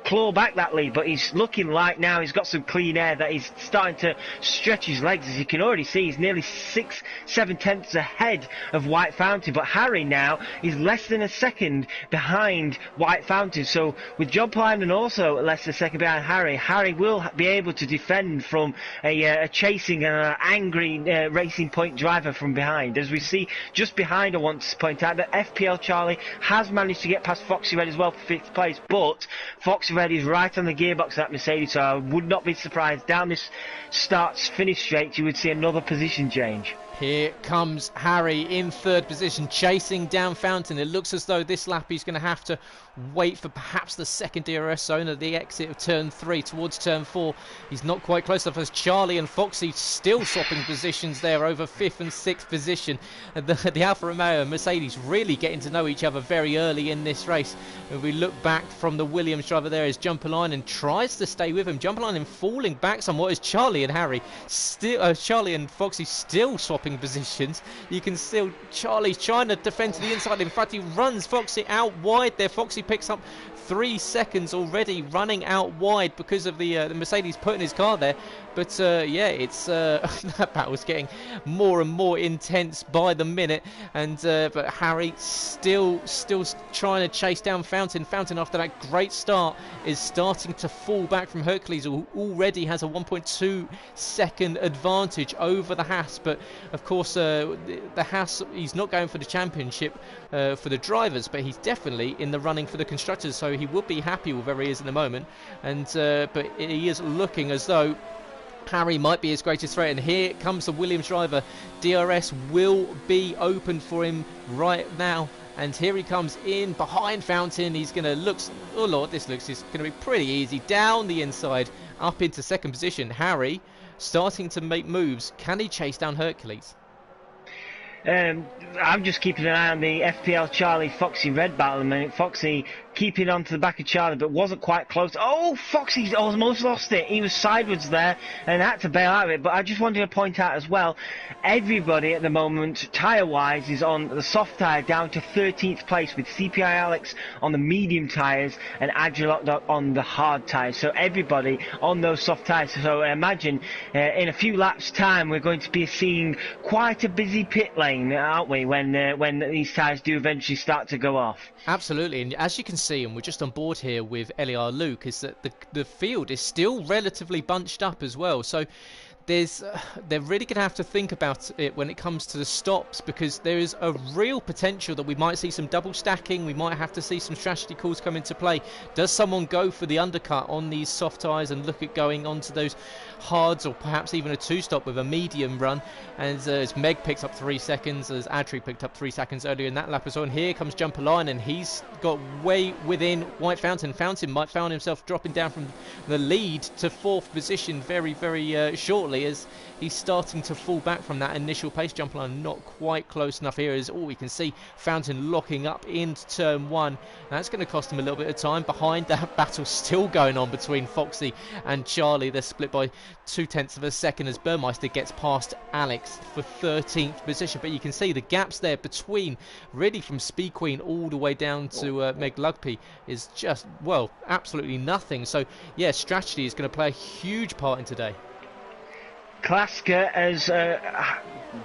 Speaker 2: claw back that lead, but he's looking like now he's got some clean air, that he's starting to stretch his legs. As you can already see, he's nearly 6-7 tenths ahead of White Fountain, but Harry now is less than a second behind White Fountain. So with Jumpalainen also less than a second behind Harry will be able to defend from a chasing and an angry Racing Point driver from behind. As we see just behind, I want to point out that FPL Charlie has managed to get past Foxy Red as well for 5th place, but Foxy Red is right on the gearbox of that Mercedes, so I would not be surprised down this start-finish straight you would see another position change.
Speaker 1: Here comes Harry in 3rd position, chasing down Fountain. It looks as though this lap he's going to have to wait for perhaps the second DRS zone at the exit of turn 3 towards turn 4. He's not quite close enough, as Charlie and Foxy still swapping positions there over 5th and 6th position. The Alfa Romeo and Mercedes really getting to know each other very early in this race. And we look back from the Williams driver there as Jumpalainen tries to stay with him. Jumpalainen falling back somewhat as Charlie and Foxy still swapping positions. You can still, Charlie's trying to defend to the inside. In fact, he runs Foxy out wide there. Foxy picks up 3 seconds already running out wide because of the Mercedes putting his car there. But yeah, it's that battle's getting more and more intense by the minute. And but Harry still trying to chase down Fountain. Fountain, after that great start, is starting to fall back from Hercules, who already has a 1.2 second advantage over the Haas. But of course, the Haas, he's not going for the championship for the drivers, but he's definitely in the running for the constructors. So he would be happy with where he is at the moment. And but he is looking as though Harry might be his greatest threat, and here comes the Williams driver. DRS will be open for him right now, and here he comes in behind Fountain. He's going to look, oh lord, this looks is going to be pretty easy. Down the inside, up into 2nd position. Harry starting to make moves. Can he chase down Hercules?
Speaker 2: I'm just keeping an eye on the FPL Charlie Foxy Red battle a minute. Foxy keeping on to the back of Charlie, but wasn't quite close. Oh, Foxy almost lost it. He was sideways there and had to bail out of it. But I just wanted to point out as well, everybody at the moment, tyre-wise, is on the soft tyre down to 13th place, with CPI Alex on the medium tyres and Agilot on the hard tyres. So everybody on those soft tyres. So I imagine in a few laps' time we're going to be seeing quite a busy pit lane, aren't we, when these tyres do eventually start to go off.
Speaker 1: Absolutely, and as you can see, and we're just on board here with LER Luke, is that the field is still relatively bunched up as well. So they're really going to have to think about it when it comes to the stops, because there is a real potential that we might see some double stacking. We might have to see some strategy calls come into play. Does someone go for the undercut on these soft tyres and look at going onto those hards, or perhaps even a two-stop with a medium run? And as Meg picks up 3 seconds, as Adri picked up 3 seconds earlier in that lap as well. And here comes Jumper Line, and he's got way within White Fountain. Fountain might find himself dropping down from the lead to 4th position very, very shortly, as he's starting to fall back from that initial pace. Jumper Line not quite close enough here, as all we can see Fountain locking up into turn 1. That's going to cost him a little bit of time. Behind that, battle still going on between Foxy and Charlie. They're split by 0.2 of a second as Burmeister gets past Alex for 13th position. But you can see the gaps there between, really from Speed Queen all the way down to Meg Lugby, is just, well, absolutely nothing. So yeah, strategy is going to play a huge part in today.
Speaker 2: Klaska has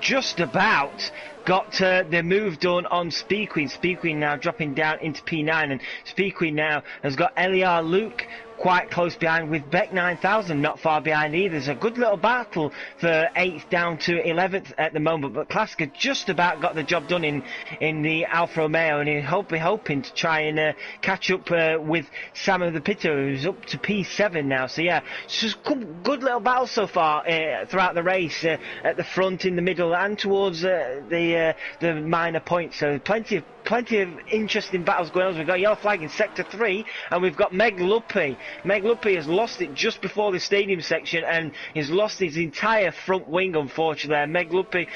Speaker 2: just about got the move done on Speed Queen. Speed Queen now dropping down into P9, and Speed Queen now has got LER Luke quite close behind, with Beck 9000 not far behind either. There's a good little battle for 8th down to 11th at the moment, but Klaska just about got the job done in the Alfa Romeo, and he's hoping to try and catch up with Sam of the Pitter, who's up to P7 now. So yeah, it's just good little battle so far throughout the race, at the front, in the middle, and towards the minor points. So plenty of interesting battles going on. We've got yellow flag in sector 3, and we've got Meg Luppy. Meg Luppy has lost it just before the stadium section, and he's lost his entire front wing, unfortunately. Meg Luppy,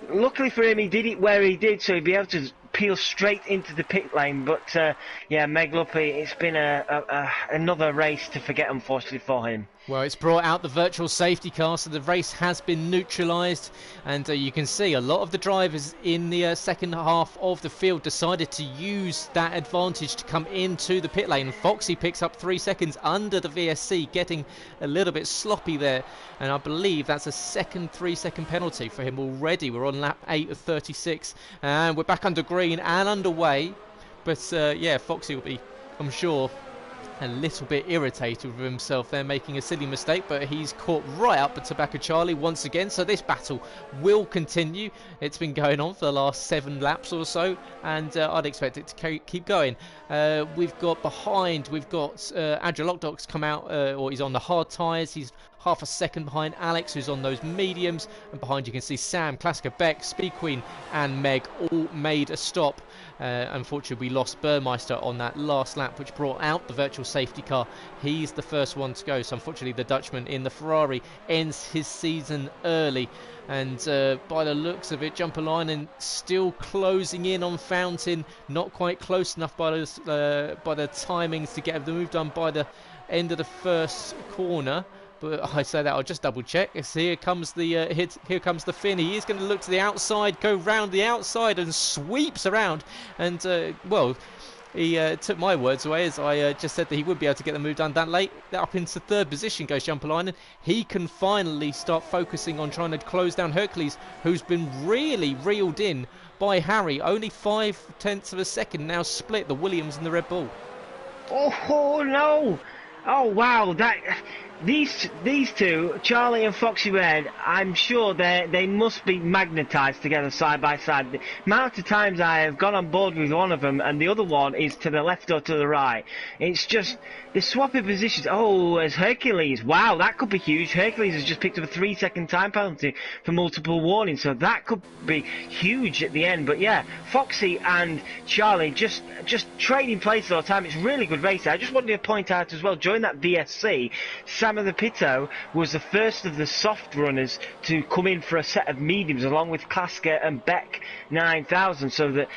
Speaker 2: luckily for him, he did it where he did, so he'd be able to peel straight into the pit lane. But yeah, Meg Luppy, it's been another race to forget, unfortunately, for him.
Speaker 1: Well, it's brought out the virtual safety car, so the race has been neutralised, and you can see a lot of the drivers in the second half of the field decided to use that advantage to come into the pit lane. Foxy picks up 3 seconds under the VSC, getting a little bit sloppy there, and I believe that's a second 3-second penalty for him already. We're on lap 8 of 36, and we're back under green and underway, but yeah, Foxy will be, I'm sure, a little bit irritated with himself there, making a silly mistake, but he's caught right up at Tobacco Charlie once again. So this battle will continue. It's been going on for the last 7 laps or so, and I'd expect it to keep going. We've got Agile Lockdocs come out, or he's on the hard tyres. He's half a second behind Alex, who's on those mediums, and behind you can see Sam, Klaska, Beck, Speed Queen and Meg all made a stop. Unfortunately, we lost Burmeister on that last lap, which brought out the virtual safety car. He's the first one to go, so unfortunately the Dutchman in the Ferrari ends his season early. And by the looks of it, Jumper Line and still closing in on Fountain, not quite close enough by the timings to get the move done by the end of the first corner. But I say that, I'll just double check. Here comes the here comes the Finn. He is going to look to the outside, go round the outside and sweeps around. And well, he took my words away, as I just said that he would be able to get the move done that late. Up into 3rd position goes Jumper Line, and he can finally start focusing on trying to close down Hercules, who's been really reeled in by Harry. Only 0.5 of a second now split the Williams and the Red Bull.
Speaker 2: Oh no! Oh wow! These two, Charlie and Foxy Red, I'm sure they must be magnetised together side by side. The amount of times I have gone on board with one of them and the other one is to the left or to the right. It's just, the swapping positions. Oh, as Hercules, wow, that could be huge. Hercules has just picked up a 3-second time penalty for multiple warnings, so that could be huge at the end. But yeah, Foxy and Charlie just trading places all the time. It's really good racing. I just wanted to point out as well, during that VSC, Sam Sam of the Pitto was the first of the soft runners to come in for a set of mediums, along with Klaska and Beck 9000. So that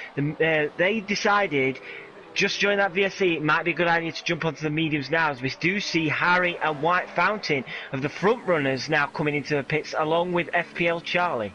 Speaker 2: they decided, just during that VSC, it might be a good idea to jump onto the mediums now, as we do see Harry and White Fountain of the front runners now coming into the pits, along with FPL Charlie.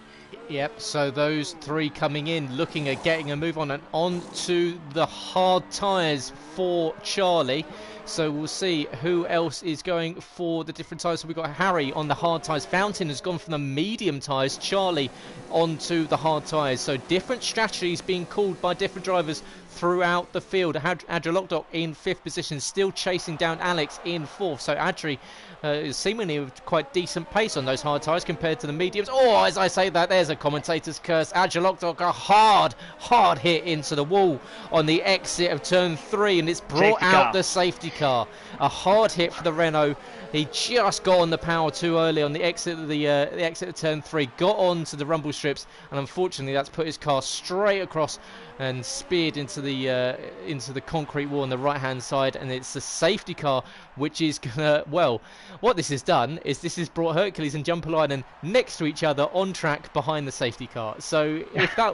Speaker 1: Yep, so those three coming in, looking at getting a move on, and on to the hard tyres for Charlie. So we'll see who else is going for the different tyres. So we've got Harry on the hard tyres. Fountain has gone from the medium tyres. Charlie onto the hard tyres. So different strategies being called by different drivers throughout the field. Adri Lockdock in 5th position, still chasing down Alex in 4th. So Adri is seemingly with quite decent pace on those hard tyres compared to the mediums. Oh, as I say that, there's a commentator's curse. Adri Lockdock, a hard hit into the wall on the exit of turn 3, and it's brought out the safety car. A hard hit for the Renault. He just got on the power too early on the exit of turn 3, got onto the rumble strips, and unfortunately that's put his car straight across and speared into the concrete wall on the right hand side. And it's the safety car which is gonna, well, what this has done is this has brought Hercules and Jumper Linen next to each other on track behind the safety car. So if that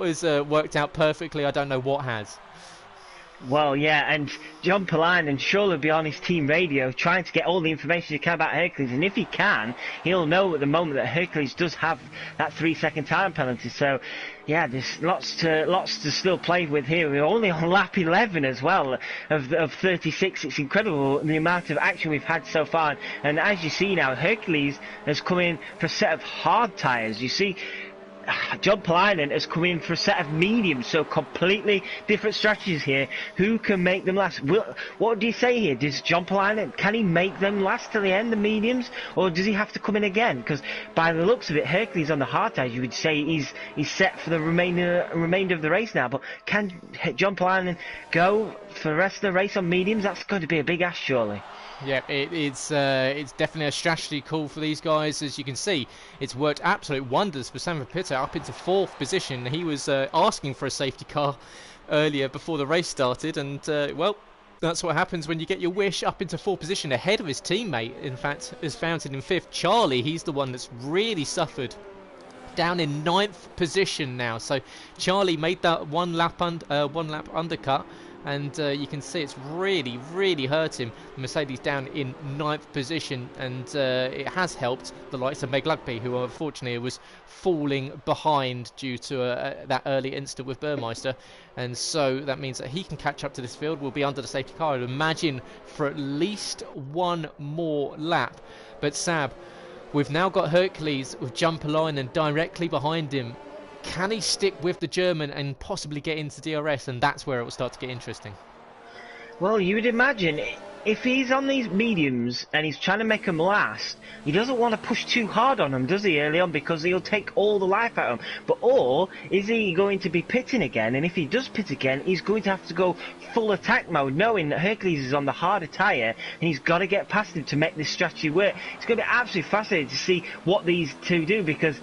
Speaker 1: was worked out perfectly, I don't know what has.
Speaker 2: Well, yeah, and John Perline and Shaw will be on his team radio trying to get all the information he can about Hercules, and if he can, he'll know at the moment that Hercules does have that 3-second time penalty. So, yeah, there's lots to still play with here. We're only on lap 11 as well of 36. It's incredible the amount of action we've had so far. And as you see now, Hercules has come in for a set of hard tyres. You see, John Palinen has come in for a set of mediums, so completely different strategies here. Who can make them last? What do you say here? Does John Palinen, can he make them last till the end, the mediums, or does he have to come in again? Because by the looks of it, Hercules on the hard tyres, you would say he's set for the remainder of the race now. But can John Palinen go for the rest of the race on mediums? That's going to be a big ask, surely.
Speaker 1: Yeah, it's definitely a strategy call for these guys. As you can see, it's worked absolute wonders for Sam Pitto up into 4th position. He was asking for a safety car earlier before the race started, and well, that's what happens when you get your wish. Up into 4th position ahead of his teammate. In fact, is Fountain in 5th. Charlie, he's the one that's really suffered. Down in 9th position now. So Charlie made that one lap undercut. And you can see it's really hurt him. The Mercedes down in 9th position, and it has helped the likes of Meg Lugby, who unfortunately was falling behind due to that early incident with Burmeister. And so that means that he can catch up to this field. Will be under the safety car, I'd imagine, for at least one more lap. But Sab, we've now got Hercules with Jumper Linen directly behind him. Can he stick with the German and possibly get into DRS? And that's where it will start to get interesting.
Speaker 2: Well, you would imagine if he's on these mediums and he's trying to make them last, he doesn't want to push too hard on them, does he, early on, because he'll take all the life out of them. But or is he going to be pitting again? And if he does pit again, he's going to have to go full attack mode, knowing that Hercules is on the harder tyre and he's got to get past him to make this strategy work. It's going to be absolutely fascinating to see what these two do, because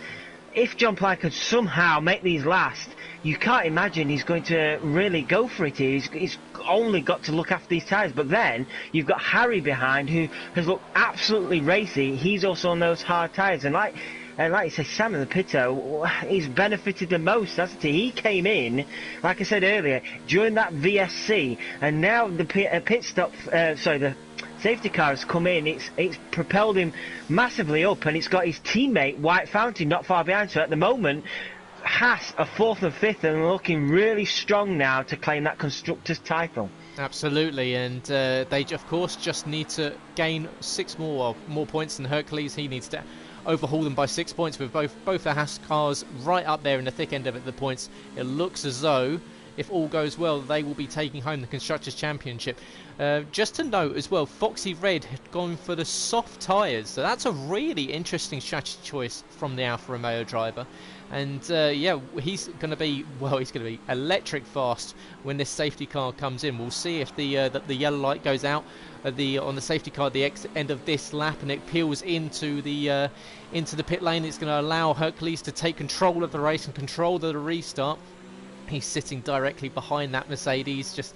Speaker 2: if John Ply could somehow make these last, you can't imagine he's going to really go for it here. He's only got to look after these tyres. But then you've got Harry behind, who has looked absolutely racy. He's also on those hard tyres. And like you say, Sam in the Pitto, he's benefited the most, hasn't he? He came in, like I said earlier, during that VSC, and now the the safety car has come in. It's propelled him massively up, and it's got his teammate White Fountain not far behind. So at the moment, Haas are 4th and 5th, and looking really strong now to claim that constructors title.
Speaker 1: Absolutely, and they of course just need to gain 6 more points than Hercules. He needs to overhaul them by 6 points, with both the Haas cars right up there in the thick end of it, the points. It looks as though, if all goes well, they will be taking home the Constructors' Championship. Just to note as well, Foxy Red had gone for the soft tyres, so that's a really interesting strategy choice from the Alfa Romeo driver. And yeah, he's going to be electric fast when this safety car comes in. We'll see if the yellow light goes out on the safety car at the end of this lap, and it peels into the pit lane. It's going to allow Hercules to take control of the race and control the restart. He's sitting directly behind that Mercedes, just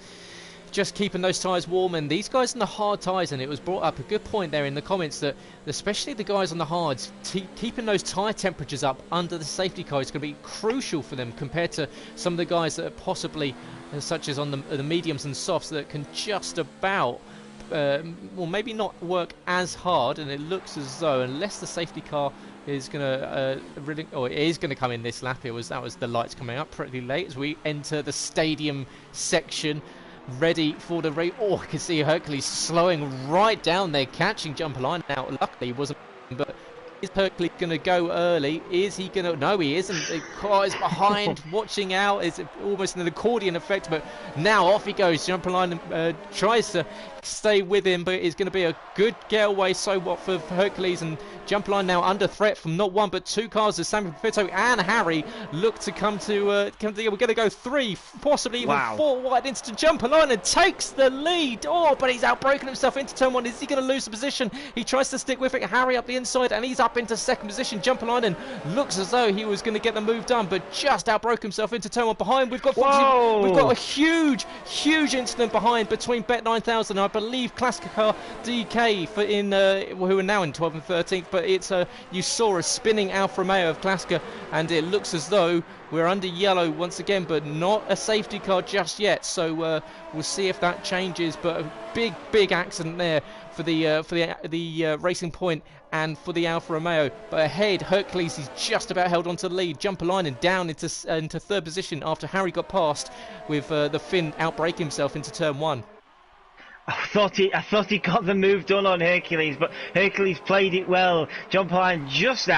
Speaker 1: just keeping those tyres warm, and these guys on the hard tyres, and it was brought up a good point there in the comments that especially the guys on the hards, keeping those tyre temperatures up under the safety car is going to be crucial for them compared to some of the guys that are possibly, such as on the mediums and softs, that can just about well, maybe not work as hard. And it looks as though unless the safety car is going to really, or it is going to come in this lap, that was the lights coming up pretty late as we enter the stadium section, ready for the race. Oh, I can see Hercules slowing right down there, catching jumper line out. Luckily he wasn't, but is Hercules going to go early? Is he going to? No, he isn't. The car is behind, watching out. It's almost an accordion effect, but now off he goes. Jumper line tries to stay with him, but it's going to be a good getaway. So what for Hercules, and jumper line now under threat from not one but two cars as Samuel Fito and Harry look to come to. We're going to go 3, possibly even 4 wide into jumper line and takes the lead. Oh, but he's outbroken himself into turn 1. Is he going to lose the position? He tries to stick with it. Harry up the inside, and he's up into second position. Jumper line and looks as though he was going to get the move done, but just outbroke himself into turn 1 behind. We've got a huge incident behind between Bet 9000 and I believe Classic Car DK who are now in 12th and 13th, but it's you saw a spinning Alfa Romeo of Classica, and it looks as though we're under yellow once again, but not a safety car just yet. So we'll see if that changes. But a big accident there for the Racing Point and for the Alfa Romeo. But ahead, Hercules is just about held onto the lead. Jumper line and down into third position after Harry got past, with the Finn outbreaking himself into turn 1.
Speaker 2: I thought he got the move done on Hercules, but Hercules played it well. Jumper line just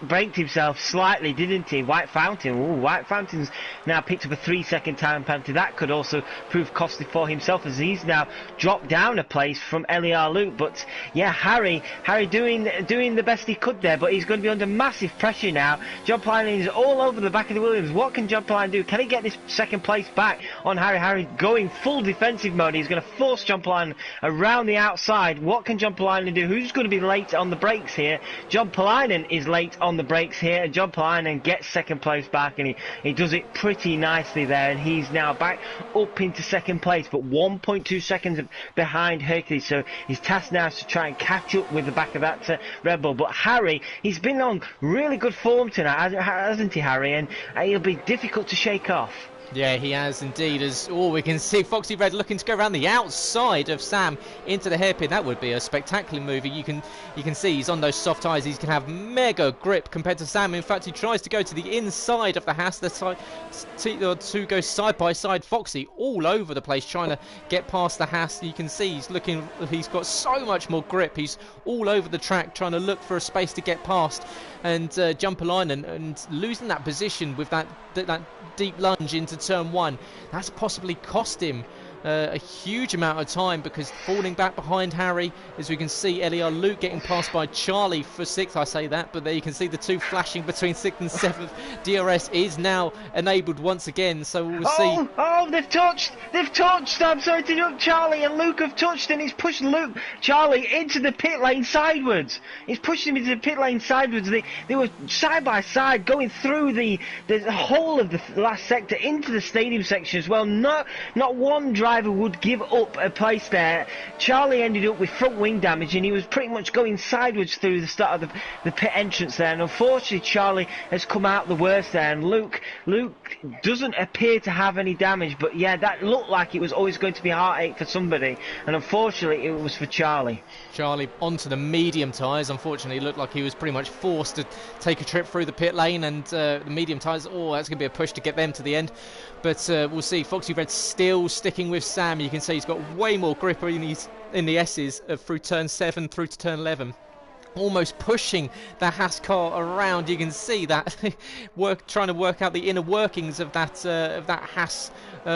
Speaker 2: braked himself slightly, didn't he? White Fountain's now picked up a 3-second time penalty. That could also prove costly for himself, as he's now dropped down a place from LER Luke. But yeah, Harry doing the best he could there, but he's going to be under massive pressure now. Jumper line is all over the back of the Williams. What can Jumper line do? Can he get this second place back on Harry? Harry going full defensive mode. He's going to force Jumper line around the outside. What can John Polainen do? Who's going to be late on the brakes here? John Polainen is late on the brakes here. John Polainen gets second place back, and he does it pretty nicely there, and he's now back up into second place, but 1.2 seconds behind Hercules. So his task now is to try and catch up with the back of that Red Bull. But Harry, he's been on really good form tonight, hasn't he, Harry? And he'll be difficult to shake off.
Speaker 1: Yeah, he has indeed. As we can see Foxy Red looking to go around the outside of Sam into the hairpin. That would be a spectacular move. You can see he's on those soft tyres. He's going to have mega grip compared to Sam. In fact, he tries to go to the inside of the Haas. The two go side by side. Foxy all over the place trying to get past the Haas. You can see he's got so much more grip. He's all over the track trying to look for a space to get past and jump a line and losing that position with that deep lunge into turn 1. That's possibly cost him a huge amount of time, because falling back behind Harry, as we can see LER Luke getting passed by Charlie for 6th. I say that, but there you can see the two flashing between 6th and 7th. DRS is now enabled once again, so we'll see.
Speaker 2: Oh, they've touched. I'm sorry to interrupt. Charlie and Luke have touched, and he's pushed Charlie into the pit lane sideways. He's pushed him into the pit lane sideways. They were side by side going through the whole of the last sector into the stadium section as well. Not one driver would give up a place there. Charlie ended up with front wing damage, and he was pretty much going sideways through the start of the pit entrance there, and unfortunately Charlie has come out the worst there, and Luke doesn't appear to have any damage, but yeah, that looked like it was always going to be a heartache for somebody, and unfortunately it was for Charlie.
Speaker 1: Charlie onto the medium tyres. Unfortunately, it looked like he was pretty much forced to take a trip through the pit lane, and the medium tyres, that's going to be a push to get them to the end. But we'll see. Foxy Red still sticking with Sam. You can see he's got way more grip in the S's through turn 7 through to turn 11. Almost pushing the Haas car around. You can see that trying to work out the inner workings of that Haas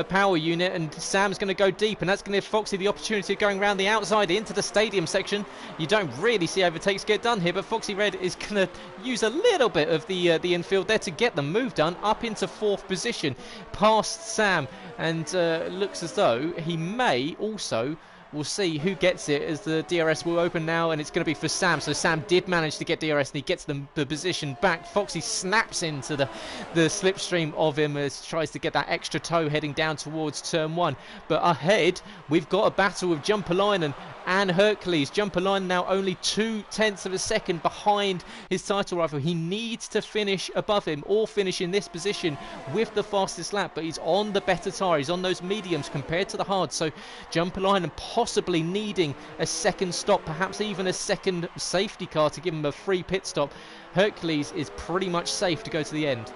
Speaker 1: power unit, and Sam's going to go deep, and that's going to give Foxy the opportunity of going around the outside into the stadium section. You don't really see overtakes get done here, but Foxy Red is going to use a little bit of the infield there to get the move done up into 4th position past Sam, and looks as though he may also we'll see who gets it, as the DRS will open now, and it's going to be for Sam. So Sam did manage to get DRS, and he gets the position back. Foxy snaps into the slipstream of him as he tries to get that extra toe heading down towards turn 1. But ahead, we've got a battle with Jumpalainen and Hercules. Jumpalainen now only 0.2 of a second behind his title rival. He needs to finish above him or finish in this position with the fastest lap, but he's on the better tyre. He's on those mediums compared to the hard, so Jumpalainen possibly needing a second stop, perhaps even a second safety car to give him a free pit stop. Hercules is pretty much safe to go to the end.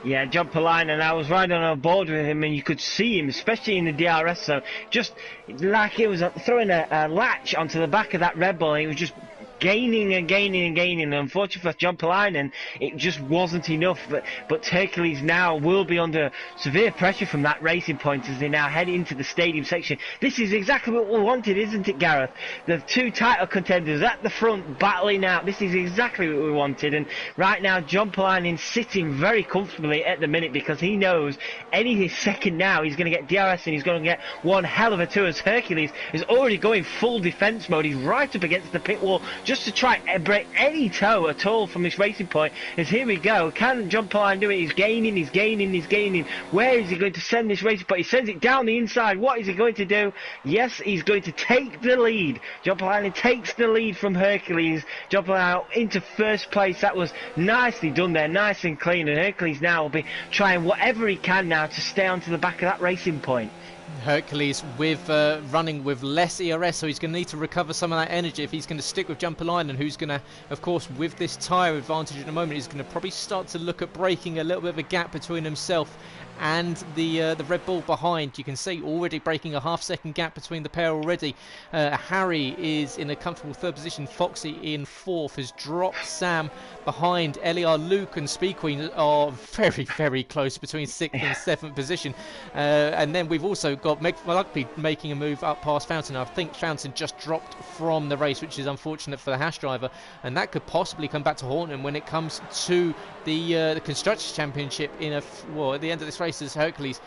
Speaker 2: Yeah, Jumpalainen, I was riding on board with him, and you could see him, especially in the DRS zone, just like he was throwing a latch onto the back of that Red Bull. He was just gaining and gaining and gaining, and unfortunately for Jumpalainen, it just wasn't enough. But Hercules now will be under severe pressure from that racing point as they now head into the stadium section. This is exactly what we wanted, isn't it, Gareth? The two title contenders at the front battling out. This is exactly what we wanted, and right now Jumpalainen sitting very comfortably at the minute, because he knows any second now he's going to get DRS and he's going to get one hell of a two, as Hercules is already going full defence mode. He's right up against the pit wall just to try and break any toe at all from this racing point. As here we go, can Jumpalainen do it? He's gaining, he's gaining, he's gaining. Where is he going to send this racing point? He sends it down the inside. What is he going to do? Yes, he's going to take the lead. Jumpalainen takes the lead from Hercules. Jumpalainen into first place. That was nicely done there, nice and clean, and Hercules now will be trying whatever he can now to stay onto the back of that racing point.
Speaker 1: Hercules with running with less ERS, so he's going to need to recover some of that energy if he's going to stick with Jumpalainen, who's going to, of course, with this tyre advantage at the moment, he's going to probably start to look at breaking a little bit of a gap between himself and the Red Bull behind. You can see already breaking a half-second gap between the pair already. Harry is in a comfortable third position. Foxy in fourth has dropped Sam behind. LER, Luke and Speed Queen are very, very close between sixth and seventh position. And then we've also got Meg Rugby making a move up past Fountain. I think Fountain just dropped from the race, which is unfortunate for the Haas driver, and that could possibly come back to haunt him when it comes to the Constructors' Championship at the end of this race. As Hercules,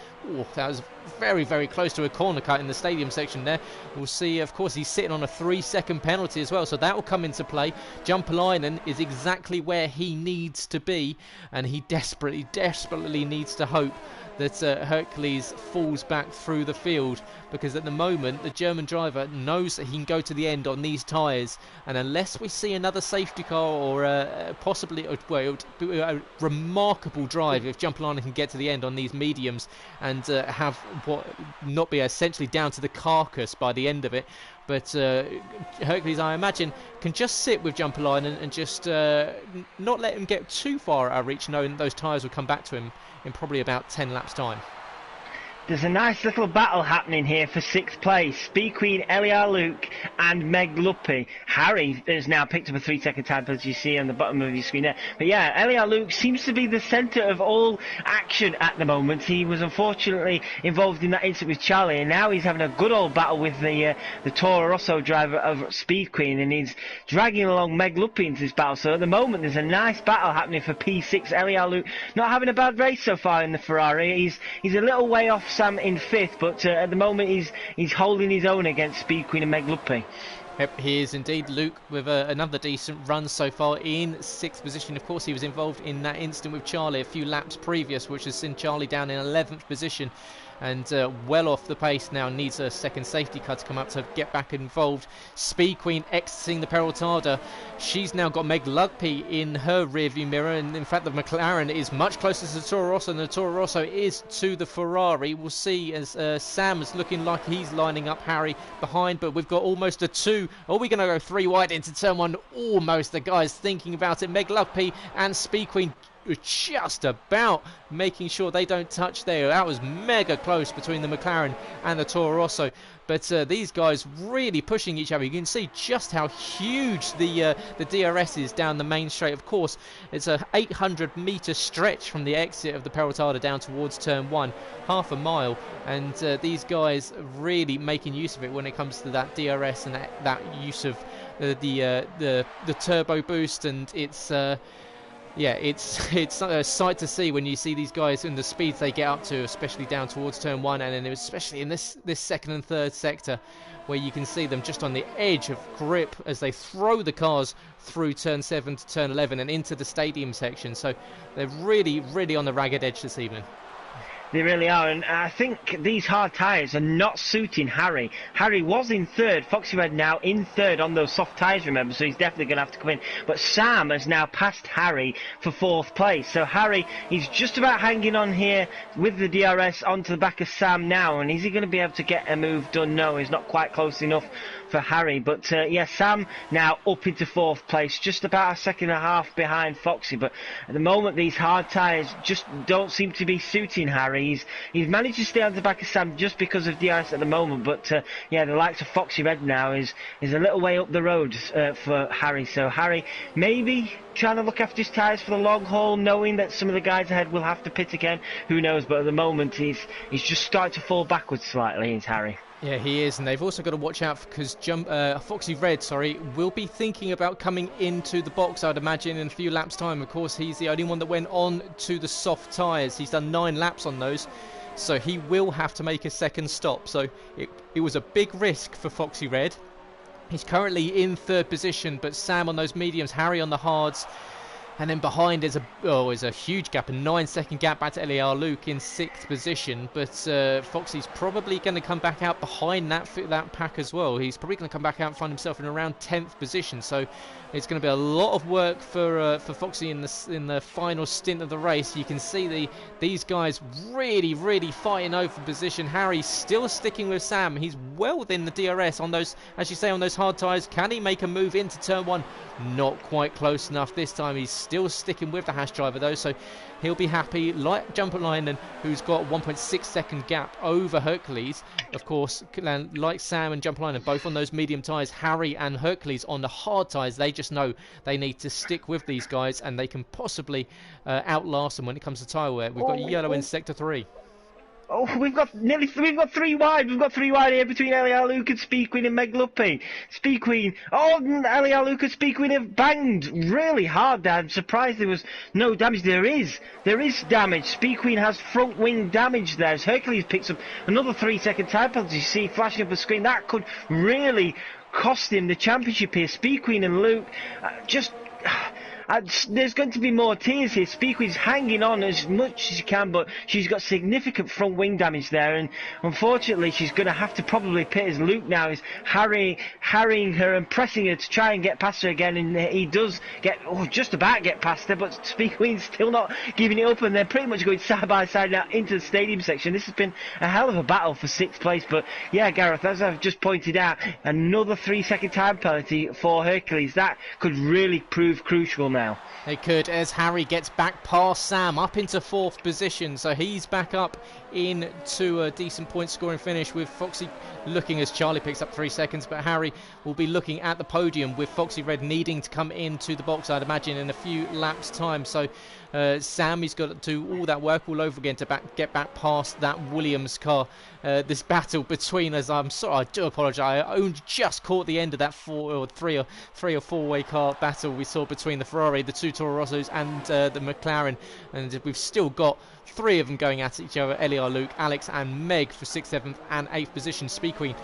Speaker 1: that was very, very close to a corner cut in the stadium section there. We'll see, of course, he's sitting on a 3-second penalty as well, so that will come into play. Jumpalainen is exactly where he needs to be, and he desperately needs to hope that Hercules falls back through the field, because at the moment the German driver knows that he can go to the end on these tyres, and unless we see another safety car or possibly a remarkable drive if Jumpalainen can get to the end on these mediums and have what not be essentially down to the carcass by the end of it. But Hercules, I imagine, can just sit with Jumpalainen and just not let him get too far out of reach, knowing that those tyres will come back to him in probably about 10 laps time.
Speaker 2: There's a nice little battle happening here for 6th place. Speed Queen, LER Luke and Meg Luppy. Harry has now picked up a 3-second time, as you see on the bottom of your screen there. But yeah, LER Luke seems to be the centre of all action at the moment. He was unfortunately involved in that incident with Charlie, and now he's having a good old battle with the Toro Rosso driver of Speed Queen, and he's dragging along Meg Luppy into this battle. So at the moment there's a nice battle happening for P6. LER Luke not having a bad race so far in the Ferrari. He's a little way off Sam in 5th, but at the moment he's holding his own against Speed Queen and Meg Luppy.
Speaker 1: Yep, he is indeed. Luke with another decent run so far in 6th position. Of course, he was involved in that incident with Charlie a few laps previous, which has sent Charlie down in 11th position, and well off the pace now. Needs a second safety car to come up to get back involved. Speed Queen exiting the Perotada. She's now got Meg Lugby in her rearview mirror, and in fact the McLaren is much closer to the Toro Rosso than the Toro Rosso is to the Ferrari. We'll see as Sam is looking like he's lining up Harry behind, but we've got almost a 2. Are we going to go 3 wide into turn 1? Almost. The guys thinking about it. Meg Lugby and Speed Queen just about making sure they don't touch there. That was mega close between the McLaren and the Toro Rosso, but these guys really pushing each other. You can see just how huge the DRS is down the main straight. Of course, it's a 800-metre stretch from the exit of the Perotada down towards turn 1, half a mile, and these guys really making use of it when it comes to that DRS and that use of the turbo boost, and it's Yeah, it's a sight to see when you see these guys and the speeds they get up to, especially down towards turn 1, and then especially in this second and third sector, where you can see them just on the edge of grip as they throw the cars through turn 7 to turn 11 and into the stadium section. So they're really, really on the ragged edge this evening.
Speaker 2: They really are, and I think these hard tyres are not suiting Harry. Harry was in third, Foxy Red now in third on those soft tyres, remember, so he's definitely going to have to come in. But Sam has now passed Harry for fourth place, so Harry is just about hanging on here with the DRS onto the back of Sam now, and is he going to be able to get a move done? No, he's not quite close enough for Harry, but yeah, Sam now up into fourth place, just about a second and a half behind Foxy, but at the moment these hard tyres just don't seem to be suiting Harry. He's managed to stay on the back of Sam just because of DRS at the moment, but yeah, the likes of Foxy Red now is a little way up the road for Harry, so Harry maybe trying to look after his tyres for the long haul, knowing that some of the guys ahead will have to pit again, who knows, but at the moment he's just starting to fall backwards slightly, is Harry.
Speaker 1: Yeah, he is, and they've also got to watch out because Foxy Red, will be thinking about coming into the box, I'd imagine, in a few laps' time. Of course, he's the only one that went on to the soft tyres. He's done 9 laps on those, so he will have to make a second stop. So it was a big risk for Foxy Red. He's currently in third position, but Sam on those mediums, Harry on the hards. And then behind is a huge gap, a 9-second gap back to LER Luke in 6th position. But Foxy's probably going to come back out behind that pack as well. He's probably going to come back out and find himself in around 10th position. So it's going to be a lot of work for Foxy in the final stint of the race. You can see these guys really, really fighting over position. Harry still sticking with Sam. He's well within the DRS on those, as you say, on those hard tyres. Can he make a move into turn 1? Not quite close enough this time. He's still sticking with the Haas driver though, so he'll be happy. Like Jumper Linen, who's got a 1.6 second gap over Hercules, of course, like Sam and Jumper Linen, both on those medium tyres. Harry and Hercules on the hard tyres. They just know they need to stick with these guys, and they can possibly outlast them when it comes to tyre wear. We've got yellow in sector 3.
Speaker 2: Oh, we've got 3 wide. We've got 3 wide here between LER Luke and Speed Queen and Meg Luppy. Speed Queen. Oh, LER Luke and Speed Queen have banged really hard there. I'm surprised there was no damage. There is damage. Speed Queen has front wing damage there as Hercules picks up another 3-second time penalty. You see flashing up the screen. That could really cost him the championship here. Speed Queen and Luke there's going to be more tears here. Speed Queen's hanging on as much as she can, but she's got significant front wing damage there, and unfortunately she's going to have to probably pit as Luke now is harrying her and pressing her to try and get past her again, and he does just about get past her, but Speed Queen's still not giving it up, and they're pretty much going side by side now into the stadium section. This has been a hell of a battle for 6th place, but yeah, Gareth, as I've just pointed out, another 3-second time penalty for Hercules. That could really prove crucial now.
Speaker 1: They could, as Harry gets back past Sam up into 4th position, so he's back up into a decent point scoring finish, with Foxy looking as Charlie picks up 3 seconds, but Harry will be looking at the podium with Foxy Red needing to come into the box, I'd imagine, in a few laps time. So Sam, he's got to do all that work all over again to get back past that Williams car. This battle between us, I'm sorry, I do apologise, I only just caught the end of that 3 or 4-way car battle we saw between the Ferrari, the 2 Toro Rossos and the McLaren, and we've still got 3 of them going at each other. LER Luke, Alex and Meg for 6th, 7th and 8th position. Speed Queen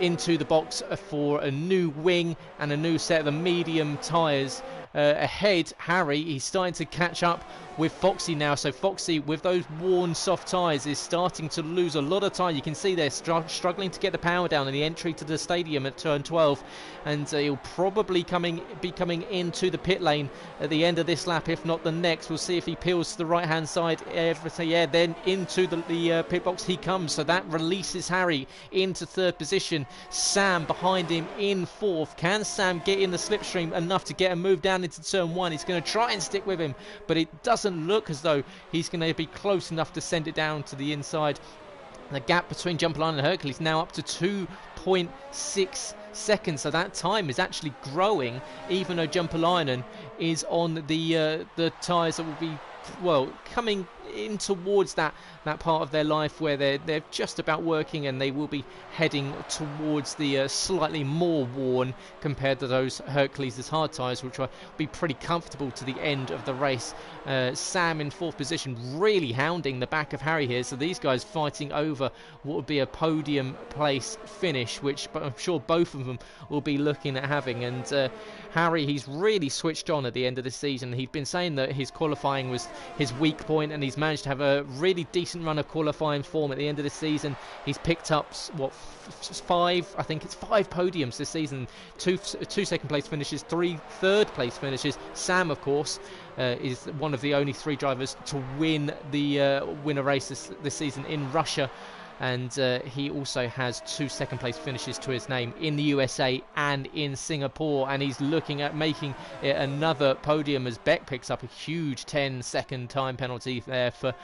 Speaker 1: into the box for a new wing and a new set of the medium tyres. Ahead, Harry, he's starting to catch up with Foxy now. So Foxy, with those worn soft tyres, is starting to lose a lot of time. You can see they're struggling to get the power down in the entry to the stadium at turn 12, and he'll probably be coming into the pit lane at the end of this lap, if not the next. We'll see if he peels to the right hand side. Yeah, then into the pit box he comes, so that releases Harry into 3rd position. Sam behind him in 4th. Can Sam get in the slipstream enough to get a move down into turn 1? He's going to try and stick with him, but it doesn't look as though he's going to be close enough to send it down to the inside. The gap between Jumper Line and Hercules now up to 2.6 seconds, so that time is actually growing, even though Jumper Linen is on the tyres that will be coming in towards that part of their life where they're just about working, and they will be heading towards the slightly more worn compared to those Hercules' hard tyres, which will be pretty comfortable to the end of the race. Sam in 4th position, really hounding the back of Harry here, so these guys fighting over what would be a podium place finish, which I'm sure both of them will be looking at having. And Harry, he's really switched on at the end of the season. He'd been saying that his qualifying was his weak point, and he's managed to have a really decent run of qualifying form at the end of the season. He's picked up five podiums this season, two second place finishes, 3 third place finishes. Sam, of course, is one of the only 3 drivers to win a race this season in Russia, and he also has 2 second place finishes to his name in the USA and in Singapore, and he's looking at making it another podium as Beck picks up a huge 10-second time penalty there for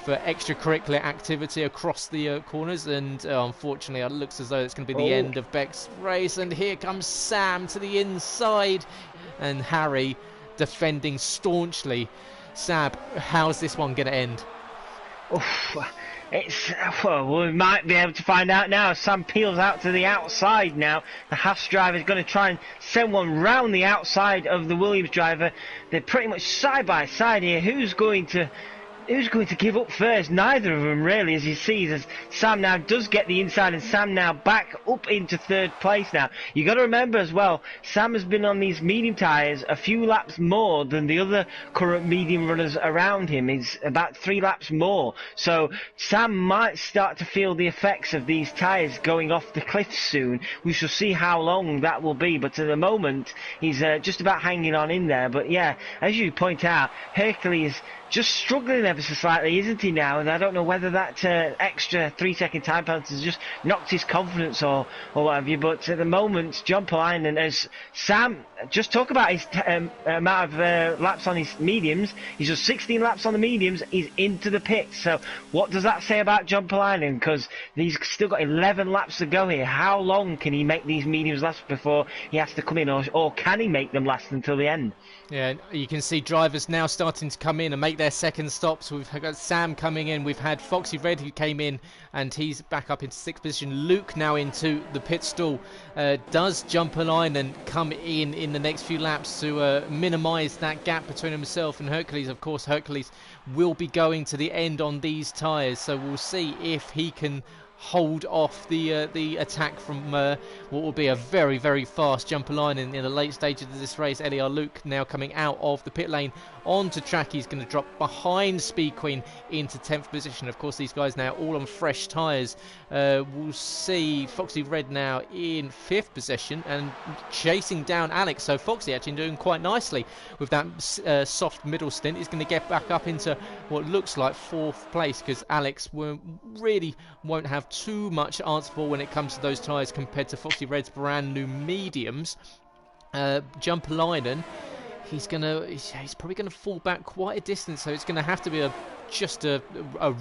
Speaker 1: extracurricular activity across the corners. And unfortunately it looks as though it's going to be the end of Beck's race, and here comes Sam to the inside and Harry defending staunchly. Sab, how's this one going to end?
Speaker 2: We might be able to find out now. Sam peels out to the outside now. The Haas driver is going to try and send one round the outside of the Williams driver. They're pretty much side by side here. Who's going to give up first? Neither of them really, as you see, as Sam now does get the inside, and Sam now back up into 3rd place now. You got to remember as well, Sam has been on these medium tyres a few laps more than the other current medium runners around him. He's about 3 laps more, so Sam might start to feel the effects of these tyres going off the cliff soon. We shall see how long that will be, but at the moment he's just about hanging on in there. But yeah, as you point out, Hercules just struggling ever so slightly, isn't he now? And I don't know whether that extra 3-second time penalty has just knocked his confidence or what have you. But at the moment, John Polainen, as Sam, just talk about his amount of laps on his mediums. He's just 16 laps on the mediums. He's into the pits. So what does that say about John Polainen? Because he's still got 11 laps to go here. How long can he make these mediums last before he has to come in, or can he make them last until the end?
Speaker 1: Yeah, you can see drivers now starting to come in and make their second stops. We've got Sam coming in. We've had Foxy Red, who came in, and he's back up into 6th position. Luke now into the pit stall. Does jump a line and come in the next few laps to minimise that gap between himself and Hercules. Of course, Hercules will be going to the end on these tyres, so we'll see if he can hold off the attack from what will be a very, very fast jumper line in the late stages of this race. Eliar Luke now coming out of the pit lane onto track. He's going to drop behind Speed Queen into 10th position. Of course, these guys now all on fresh tyres. We'll see Foxy Red now in 5th position and chasing down Alex. So Foxy actually doing quite nicely with that soft middle stint. He's going to get back up into what looks like 4th place, because Alex really won't have too much answer for when it comes to those tyres compared to Foxy Red's brand new mediums. Jumper Linen, he's probably gonna fall back quite a distance, so it's gonna have to be just a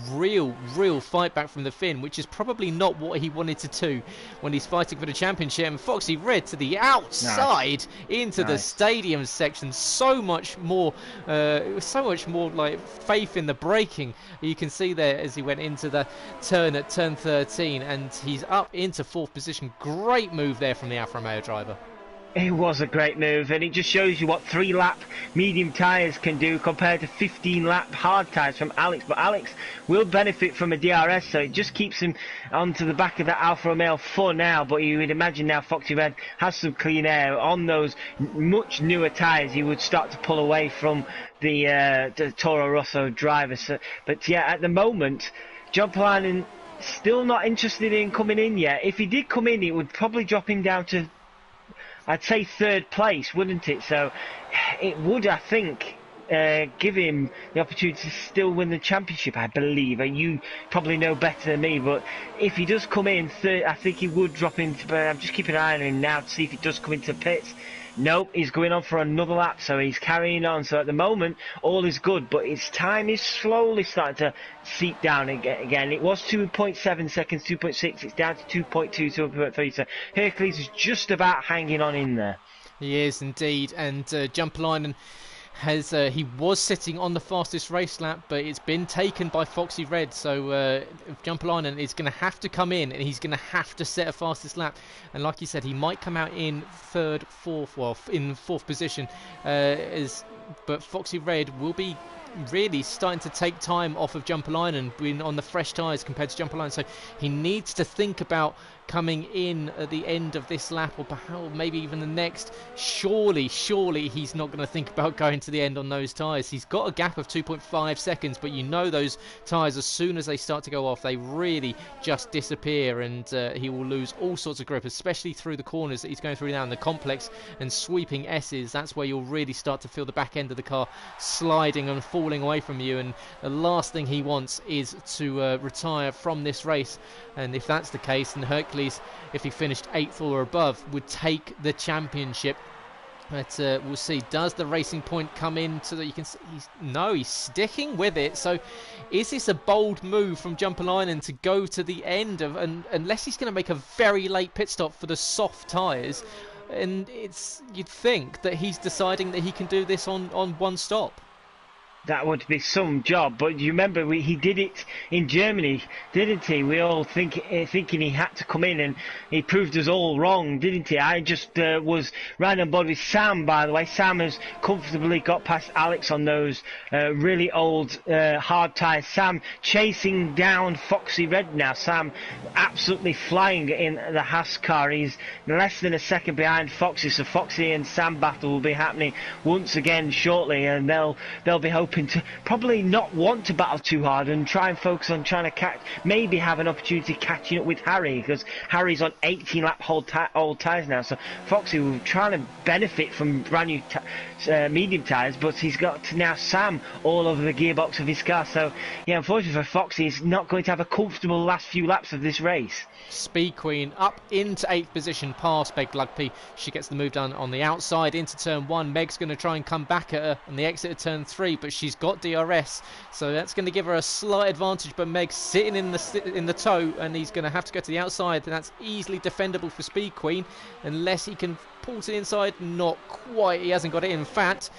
Speaker 1: real fight back from the Finn, which is probably not what he wanted to do when he's fighting for the championship. And Foxy Red to the outside into the stadium section. So much more like faith in the braking. You can see there as he went into the turn at turn 13, and he's up into 4th position. Great move there from the Alfa Romeo driver.
Speaker 2: It was a great move, and it just shows you what 3-lap medium tyres can do compared to 15-lap hard tyres from Alex. But Alex will benefit from a DRS, so it just keeps him onto the back of that Alfa Romeo for now. But you would imagine now Foxy Red has some clean air on those much newer tyres. He would start to pull away from the Toro Rosso driver. So, but yeah, at the moment, John Polainen still not interested in coming in yet. If he did come in, it would probably drop him down to, I'd say, 3rd place, wouldn't it? So it would, I think, give him the opportunity to still win the championship, I believe. And you probably know better than me, but if he does come in third, I think he would drop into, but I'm just keeping an eye on him now to see if he does come into pits. Nope, he's going on for another lap, so he's carrying on. So at the moment, all is good, but his time is slowly starting to seep down again. It was 2.7 seconds, 2.6, it's down to 2.2, 2.3, so Hercules is just about hanging on in there.
Speaker 1: He is indeed, and Jumperline he was sitting on the fastest race lap, but it's been taken by Foxy Red. So Jumpalainen is going to have to come in, and he's going to have to set a fastest lap. And like you said, he might come out in in fourth position, but Foxy Red will be really starting to take time off of Jumpalainen, being on the fresh tyres compared to Jumpalainen. So he needs to think about coming in at the end of this lap, or perhaps maybe even the next. Surely he's not going to think about going to the end on those tyres. He's got a gap of 2.5 seconds, but you know those tyres, as soon as they start to go off, they really just disappear, and he will lose all sorts of grip, especially through the corners that he's going through now in the complex and sweeping S's. That's where you'll really start to feel the back end of the car sliding and falling away from you, and the last thing he wants is to retire from this race. And if that's the case, then Hercules, if he finished 8th or above, would take the championship. But we'll see. Does the Racing Point come in so that you can see? He's sticking with it. So is this a bold move from Jumpalainen to go to the end of, and unless he's going to make a very late pit stop for the soft tyres, and you'd think that he's deciding that he can do this on one stop.
Speaker 2: That would be some job, but you remember he did it in Germany, didn't he? We all thinking he had to come in, and he proved us all wrong, didn't he? I just was right on board with Sam, by the way. Sam has comfortably got past Alex on those really old hard tyres. Sam chasing down Foxy Red now. Sam absolutely flying in the Haas car. He's less than a second behind Foxy, so Foxy and Sam battle will be happening once again shortly, and they'll be hoping to probably not want to battle too hard and try and focus on trying to maybe have an opportunity catching up with Harry, because Harry's on 18 lap old tyres now. So Foxy will try to benefit from brand new medium tyres, but he's got now Sam all over the gearbox of his car. So yeah, unfortunately for Foxy, he's not going to have a comfortable last few laps of this race.
Speaker 1: Speed Queen up into 8th position past Meg Lugby. She gets the move done on the outside into turn 1. Meg's going to try and come back at her on the exit of turn 3, but she's got DRS, so that's going to give her a slight advantage. But Meg's sitting in the toe, and he's going to have to go to the outside, and that's easily defendable for Speed Queen unless he can pull to the inside. Not quite, he hasn't got it. In fact,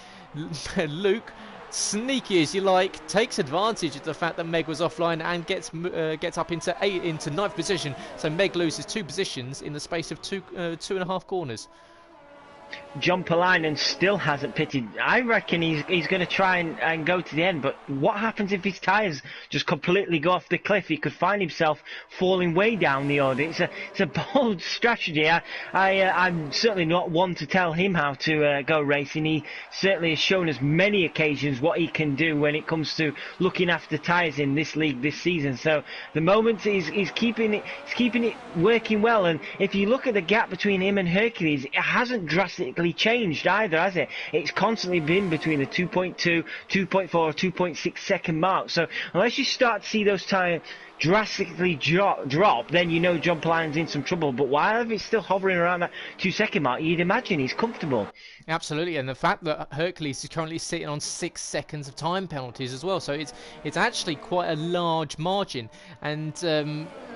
Speaker 1: Luke, sneaky as you like, takes advantage of the fact that Meg was offline and gets up into 9th position. So Meg loses 2 positions in the space of 2.5 corners.
Speaker 2: Jumpalainen still hasn't pitted. I reckon he's going to try and go to the end, but what happens if his tyres just completely go off the cliff? He could find himself falling way down the order. It's a bold strategy. I'm certainly not one to tell him how to go racing. He certainly has shown us many occasions what he can do when it comes to looking after tyres in this league this season. So the moment he's keeping it working well, and if you look at the gap between him and Hercules, it hasn't drastically changed either, has it? It's constantly been between the 2.2, 2.4, 2.6 second mark. So unless you start to see those tyres drastically drop, then you know Jumpalainen's in some trouble. But while it's still hovering around that 2-second mark, you'd imagine he's comfortable. Absolutely,
Speaker 1: and the fact that Hercules is currently sitting on 6 seconds of time penalties as well, so it's actually quite a large margin. And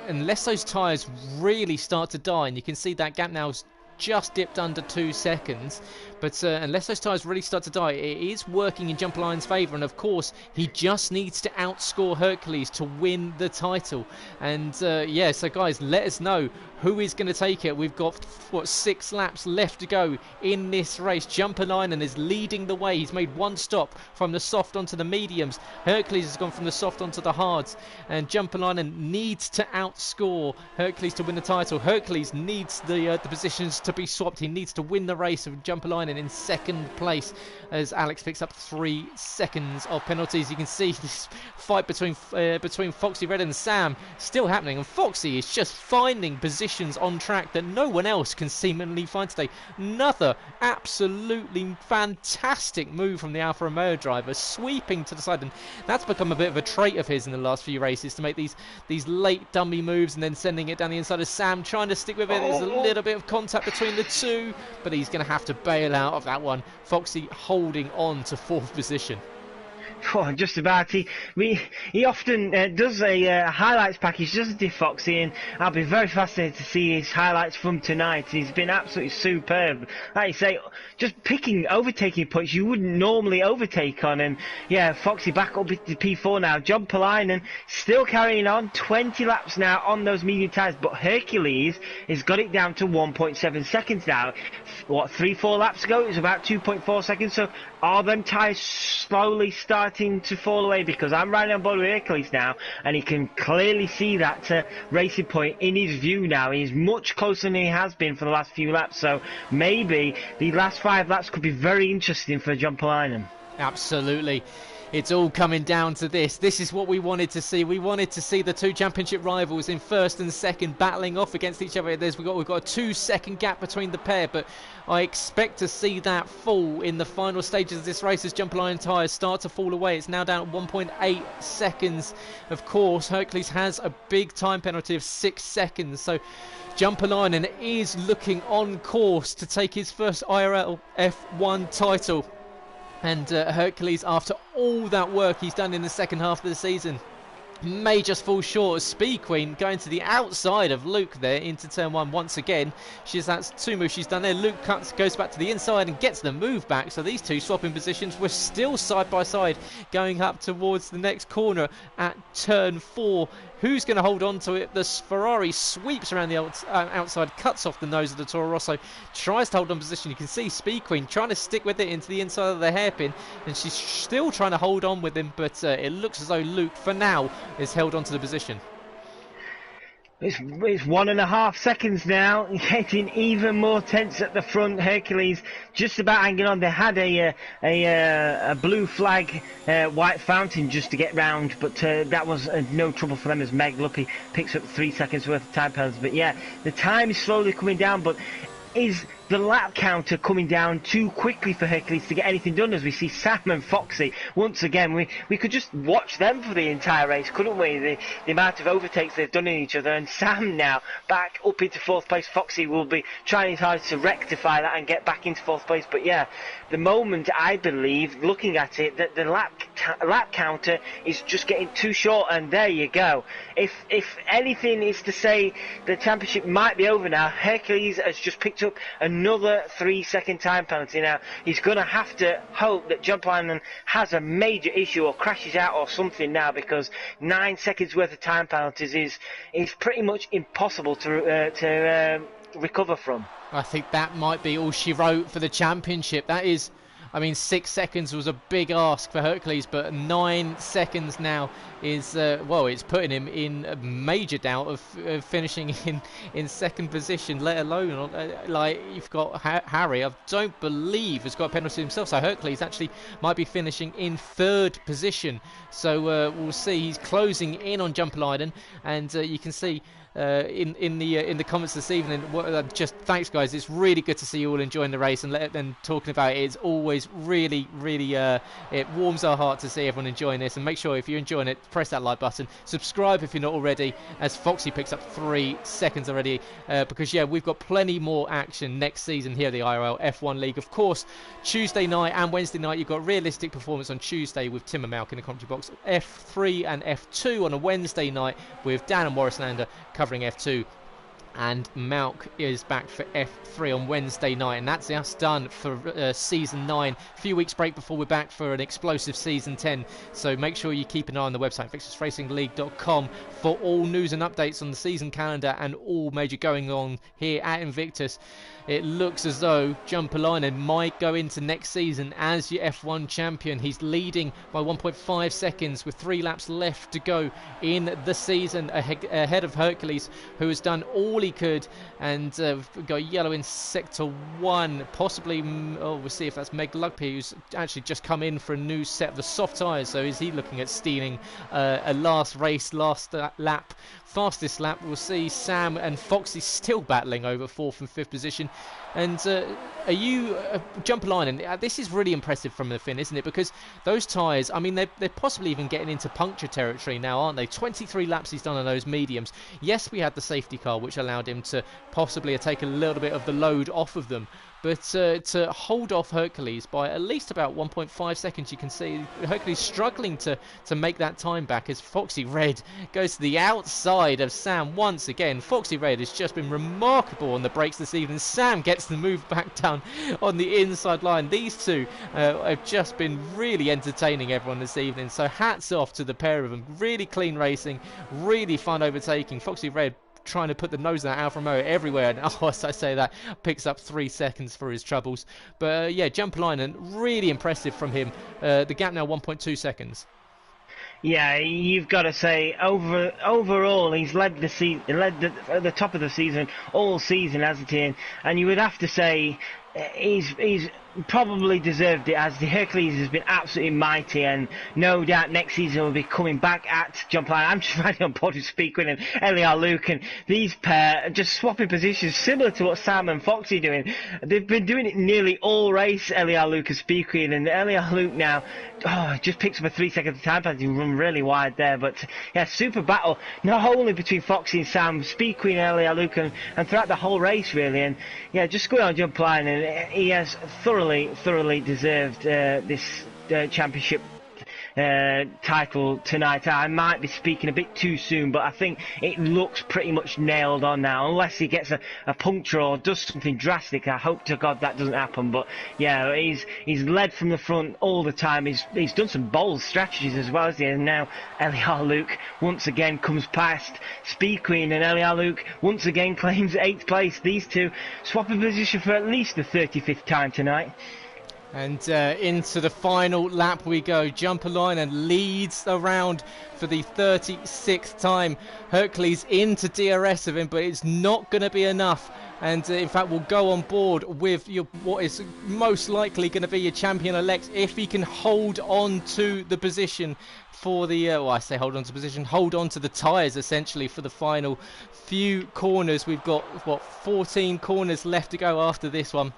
Speaker 1: unless those tyres really start to die, and you can see that gap now just dipped under 2 seconds, but unless those tyres really start to die, it is working in Jumpalainen's favour. And of course, he just needs to outscore Hercules to win the title. And yeah, so guys, let us know who is going to take it. We've got 6 laps left to go in this race. Jumpalainen is leading the way. He's made 1 stop from the soft onto the mediums. Hercules has gone from the soft onto the hards, and Jumpalainen needs to outscore Hercules to win the title. Hercules needs the positions to be swapped. He needs to win the race, of Jumpalainen in 2nd place as Alex picks up 3 seconds of penalties. You can see this fight between Foxy Red and Sam still happening, and Foxy is just finding positions on track that no one else can seemingly find today. Another absolutely fantastic move from the Alfa Romeo driver, sweeping to the side, and that's become a bit of a trait of his in the last few races, to make these late dummy moves and then sending it down the inside of Sam, trying to stick with it. There's a little bit of contact between the two, but he's going to have to bail out of that one. Foxy holding on to 4th position.
Speaker 2: Oh, just about. He often does a highlights package, doesn't he, Foxy? And I'll be very fascinated to see his highlights from tonight. He's been absolutely superb. Like you say, just overtaking points you wouldn't normally overtake on. And yeah, Foxy back up into P4 now. John Polainen still carrying on, 20 laps now on those medium tyres, but Hercules has got it down to 1.7 seconds now. What, 3-4 laps ago it was about 2.4 seconds. So are them tyres slowly starting to fall away? Because I'm riding on board with Hercules now, and he can clearly see that racing point in his view now. He's much closer than he has been for the last few laps, so maybe the last 5 laps could be very interesting for John Polainen.
Speaker 1: Absolutely. It's all coming down to this. This is what we wanted to see. We wanted to see the two championship rivals in first and second battling off against each other. We've got a 2-second gap between the pair, but I expect to see that fall in the final stages of this race as John Polainen tyres start to fall away. It's now down at 1.8 seconds. Of course, Hercules has a big time penalty of 6 seconds, so John Polainen is looking on course to take his first IRL F1 title. And Hercules, after all that work he's done in the second half of the season, may just fall short. Speed Queen going to the outside of Luke there into turn 1 once again. That's 2 moves she's done there. Luke goes back to the inside and gets the move back. So these two swapping positions. We're still side by side going up towards the next corner at turn 4. Who's going to hold on to it? The Ferrari sweeps around the outside, cuts off the nose of the Toro Rosso, tries to hold on position. You can see Speed Queen trying to stick with it into the inside of the hairpin, and she's still trying to hold on with him, but it looks as though Luke, for now, is held on to the position.
Speaker 2: It's 1.5 seconds now, getting even more tense at the front. Hercules just about hanging on. They had a blue flag, white fountain just to get round, but that was no trouble for them as Meg Luppy picks up 3 seconds worth of time penalties. But yeah, the time is slowly coming down, but is the lap counter coming down too quickly for Hercules to get anything done? As we see Sam and Foxy once again, we could just watch them for the entire race, couldn't we? The amount of overtakes they've done in each other, and Sam now back up into 4th place. Foxy will be trying his hardest to rectify that and get back into 4th place. But yeah, the moment, I believe, looking at it, that the lap counter is just getting too short, and there you go. If anything is to say the championship might be over now, Hercules has just picked up another 3-second time penalty. Now he's going to have to hope that John Polainen has a major issue or crashes out or something now, because 9 seconds worth of time penalties is pretty much impossible to recover from.
Speaker 1: I think that might be all she wrote for the championship. That is, I mean, 6 seconds was a big ask for Hercules, but 9 seconds now is, well, it's putting him in a major doubt of finishing in second position, let alone, like, you've got Harry, I don't believe, has got a penalty himself, so Hercules actually might be finishing in 3rd position. So we'll see. He's closing in on John Polainen, and you can see in the comments this evening, just thanks guys, it's really good to see you all enjoying the race and talking about it. It's always really it warms our heart to see everyone enjoying this. And make sure, if you're enjoying it, press that like button, subscribe if you're not already, as Foxy picks up 3 seconds already, because yeah, we've got plenty more action next season here at the IRL F1 League. Of course, Tuesday night and Wednesday night you've got Realistic Performance on Tuesday with Tim and Malc in the commentary box, F3 and F2 on a Wednesday night with Dan and Morris Lander covering F2, and Malc is back for F3 on Wednesday night, and that's us done for season 9. A few weeks break before we're back for an explosive season 10, so make sure you keep an eye on the website invictusracingleague.com for all news and updates on the season calendar and all major going on here at Invictus. It looks as though John Polainen might go into next season as your F1 champion. He's leading by 1.5 seconds with 3 laps left to go in the season, ahead of Hercules, who has done all he could. And we've got yellow in sector 1, possibly, we'll see if that's Meg Luppy, who's actually just come in for a new set of the soft tyres. So is he looking at stealing a last lap? Fastest lap, we'll see Sam and Foxy still battling over 4th and 5th position. And are you, John Polainen, this is really impressive from the Finn, isn't it? Because those tyres, I mean, they're possibly even getting into puncture territory now, aren't they? 23 laps he's done on those mediums. Yes, we had the safety car, which allowed allowed him to possibly take a little bit of the load off of them. But to hold off Hercules by at least about 1.5 seconds, you can see Hercules struggling to make that time back as Foxy Red goes to the outside of Sam once again. Foxy Red has just been remarkable on the brakes this evening. Sam gets the move back down on the inside line. These two have just been really entertaining everyone this evening. So hats off to the pair of them. Really clean racing, really fun overtaking. Foxy Red trying to put the nose of that Alfa Romeo everywhere, and as I say that, picks up 3 seconds for his troubles. But yeah, Jumperlinen, really impressive from him. The gap now 1.2 seconds.
Speaker 2: Yeah, you've got to say, overall, he's led at the top of the season all season, hasn't he? And you would have to say he's probably deserved it, as the Hercules has been absolutely mighty, and no doubt next season will be coming back at Jumpline. I'm just riding on board with Speakwin and LER Luke, and these pair are just swapping positions similar to what Sam and Foxy are doing. They've been doing it nearly all race, LER Luke and Speakwin, and LER Luke now just picks up a 3-second time penalty, run really wide there. But yeah, super battle not only between Foxy and Sam, Speakwin and LER Luke, and throughout the whole race really. And yeah, just going on Jumpline, and he has thoroughly deserved this championship title tonight. I might be speaking a bit too soon, but I think it looks pretty much nailed on now, unless he gets a puncture or does something drastic. I hope to God that doesn't happen. But yeah, he's led from the front all the time. He's done some bold strategies as well as he, and now LER Luke once again comes past Speed Queen, and LER Luke once again claims 8th place. These two swapping position for at least the 35th time tonight.
Speaker 1: And into the final lap we go. Jumperlinen leads the round for the 36th time. Hercules into DRS of him, but it's not going to be enough. And in fact, we'll go on board with what is most likely going to be your champion-elect if he can hold on to the position for the, I say hold on to position, hold on to the tyres essentially for the final few corners. We've got, 14 corners left to go after this one.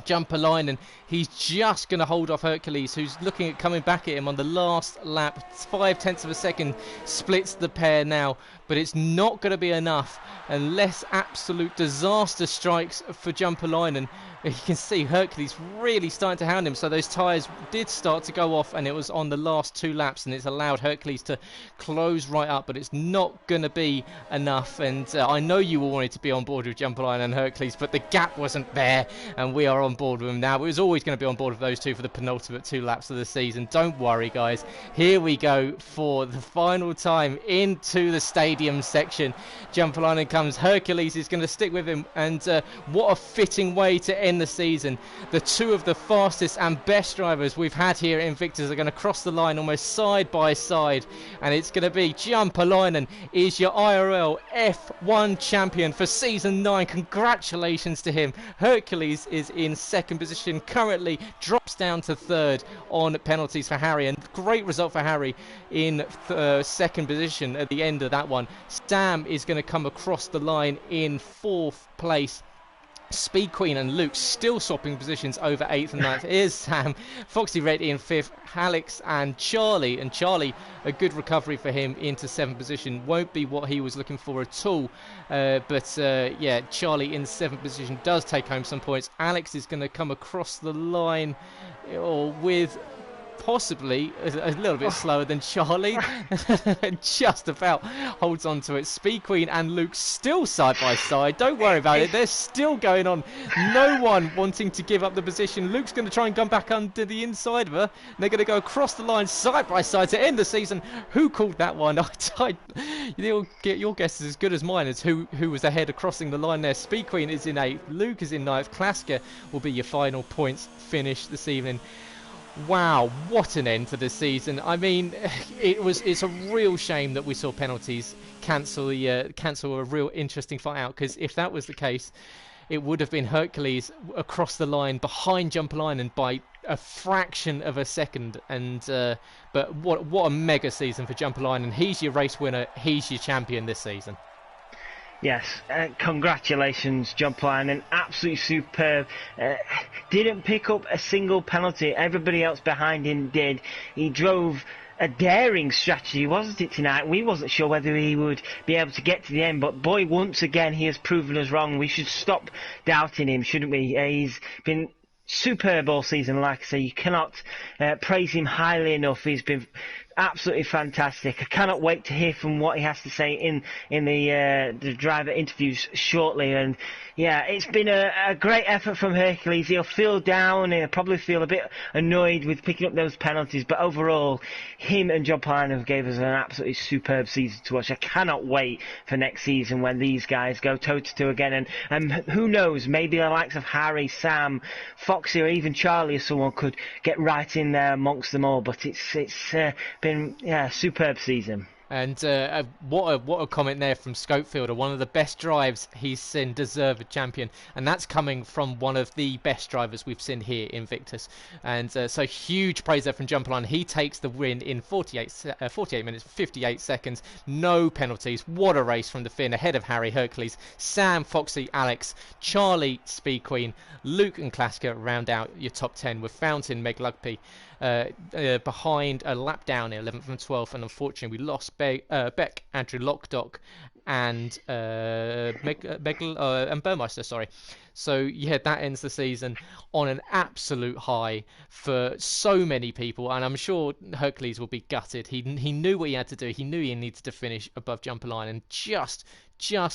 Speaker 1: Jumperlinen, he's just going to hold off Hercules, who's looking at coming back at him on the last lap. 0.5 of a second splits the pair now, but it's not going to be enough unless absolute disaster strikes for Jumperlinen. You can see Hercules really starting to hound him, so those tyres did start to go off, and it was on the last 2 laps, and it's allowed Hercules to close right up, but it's not going to be enough. And I know you all wanted to be on board with Jumperlinen and Hercules, but the gap wasn't there, and we are on board with them now. It was always going to be on board with those two for the penultimate 2 laps of the season. Don't worry, guys. Here we go for the final time into the stadium section. Jumperlinen comes. Hercules is going to stick with him, and what a fitting way to end the season. The two of the fastest and best drivers we've had here at Invictus are going to cross the line almost side by side, and it's going to be Jumperlinen is your IRL F1 champion for season 9. Congratulations to him. Hercules is in 2nd position, currently drops down to 3rd on penalties for Harry, and great result for Harry in 2nd position at the end of that one. Sam is going to come across the line in 4th place. Speed Queen and Luke still swapping positions over 8th and 9th. Here's Sam, Foxy Red in 5th, Alex and Charlie. And Charlie, a good recovery for him into 7th position. Won't be what he was looking for at all. Yeah, Charlie in 7th position does take home some points. Alex is going to come across the line with possibly a little bit slower than Charlie. Just about holds on to it. Speed Queen and Luke still side by side. Don't worry about it. They're still going on. No one wanting to give up the position. Luke's going to try and come back under the inside of her. They're going to go across the line side by side to end the season. Who called that one? Your guess is as good as mine as who was ahead of crossing the line there. Speed Queen is in 8th. Luke is in 9th. Klaska will be your final points finish this evening. Wow, what an end to the season. I mean, it's a real shame that we saw penalties cancel a real interesting fight out, because if that was the case, it would have been Hercules across the line behind Jumperlinen by a fraction of a second. And but what a mega season for Jumperlinen. He's your race winner, he's your champion this season.
Speaker 2: Yes, congratulations, Jumperlinen, absolutely superb. Didn't pick up a single penalty. Everybody else behind him did. He drove a daring strategy, wasn't it, tonight? We wasn't sure whether he would be able to get to the end, but boy, once again, he has proven us wrong. We should stop doubting him, shouldn't we? He's been superb all season, like I say. You cannot praise him highly enough. He's been absolutely fantastic. I cannot wait to hear from what he has to say in the driver interviews shortly. And yeah, it's been a great effort from Hercules. He'll feel down, he'll probably feel a bit annoyed with picking up those penalties, but overall, him and John Palano gave us an absolutely superb season to watch. I cannot wait for next season when these guys go toe-to-toe again, and who knows, maybe the likes of Harry, Sam, Foxy, or even Charlie, or someone could get right in there amongst them all. But it's been a superb season.
Speaker 1: And what a comment there from Scopefielder. One of the best drives he's seen deserve a champion, and that's coming from one of the best drivers we've seen here in Invictus. And so huge praise there from Jumperline. He takes the win in 48 minutes 58 seconds, no penalties. What a race from the Finn, ahead of Harry, Hercules, Sam, Foxy, Alex, Charlie, Speed Queen, Luke and Klaska round out your top 10 with Fountain, Meg Lugby behind a lap down in 11th and 12th, and unfortunately we lost Beck, Andrew Lockdock, and Burmeister, sorry. So yeah, that ends the season on an absolute high for so many people, and I'm sure Hercules will be gutted. He knew what he had to do. He knew he needed to finish above jumper line, and just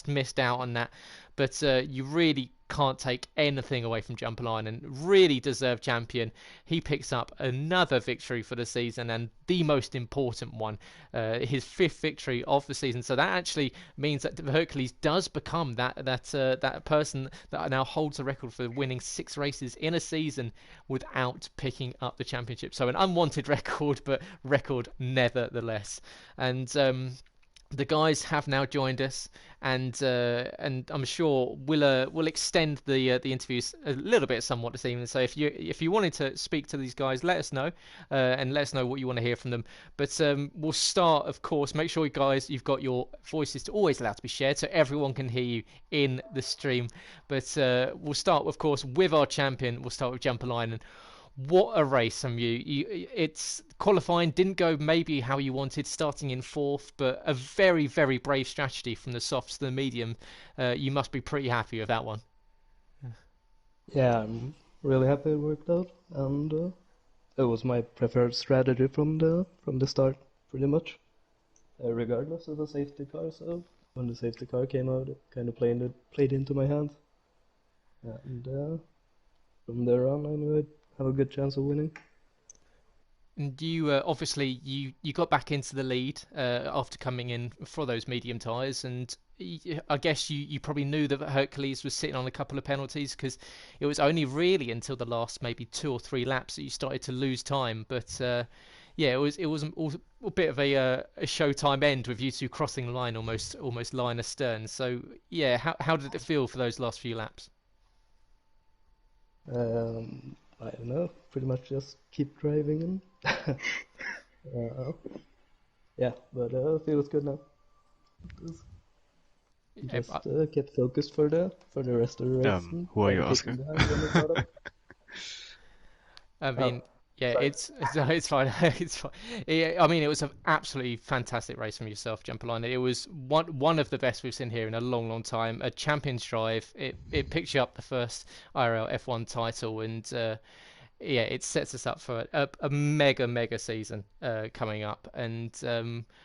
Speaker 1: missed out on that. But you really can't take anything away from Jumper Line, and really deserved champion. He picks up another victory for the season, and the most important one, his 5th victory of the season. So that actually means that Hercules does become that person that now holds the record for winning 6 races in a season without picking up the championship. So an unwanted record, but record nevertheless. And the guys have now joined us, and I'm sure we'll extend the interviews a little bit somewhat this evening. So if you wanted to speak to these guys, let us know, and let us know what you want to hear from them. But we'll start, of course. Make sure you guys, you've got your voices always allowed to be shared, so everyone can hear you in the stream. But we'll start, of course, with our champion. We'll start with Jumper Line. And what a race from you. It's qualifying didn't go maybe how you wanted, starting in 4th, but a very, very brave strategy from the softs to the medium. You must be pretty happy with that one.
Speaker 3: Yeah, I'm really happy it worked out, and it was my preferred strategy from the start, pretty much, regardless of the safety car. So when the safety car came out, it kind of played into my hands, and from there on, I knew I'd have a good chance of winning.
Speaker 1: And you obviously you got back into the lead after coming in for those medium tyres, and I guess you probably knew that Hercules was sitting on a couple of penalties, because it was only really until the last maybe 2 or 3 laps that you started to lose time. But yeah, it was a bit of a showtime end with you two crossing the line almost line astern. So yeah, how did it feel for those last few laps?
Speaker 3: I don't know, pretty much just keep driving and yeah, but it feels good now. Just get focused for the rest of the race.
Speaker 4: Who are you asking?
Speaker 1: I mean, yeah, it's fine. It's fine. I mean, it was an absolutely fantastic race from yourself, Jumper Line. It was one of the best we've seen here in a long, long time. A champion's drive. It picks you up the first IRL F1 title, and yeah, it sets us up for a mega season coming up. And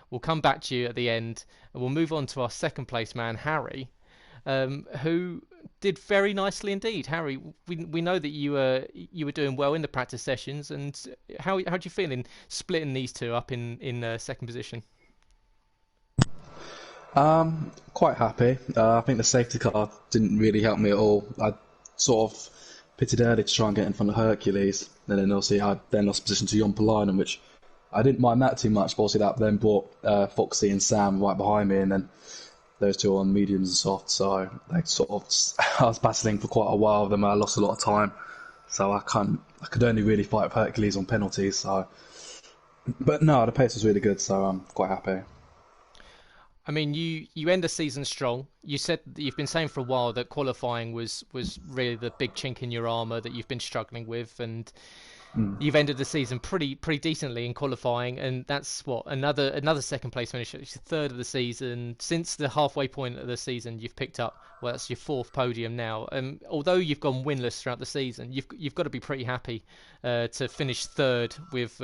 Speaker 1: we'll come back to you at the end, and we'll move on to our second place man, Harry, who did very nicely indeed. Harry, we know that you were doing well in the practice sessions, and how do you feel in splitting these two up in second position?
Speaker 4: Quite happy. I think the safety car didn't really help me at all. I sort of pitted early to try and get in front of Hercules, and then obviously I then lost position to Jumper Line, which I didn't mind that too much, but obviously that then brought Foxy and Sam right behind me, and then those two on mediums and soft, so they sort of I was battling for quite a while with them. I lost a lot of time, so I could only really fight with Hercules on penalties. So, but no, the pace was really good, so I'm quite happy.
Speaker 1: I mean, you end the season strong. You said that you've been saying for a while that qualifying was really the big chink in your armour that you've been struggling with, and you've ended the season pretty decently in qualifying, and that's what another second place finish. It's the third of the season. Since the halfway point of the season, you've picked up, well, that's your fourth podium now. Although you've gone winless throughout the season, you've got to be pretty happy to finish third with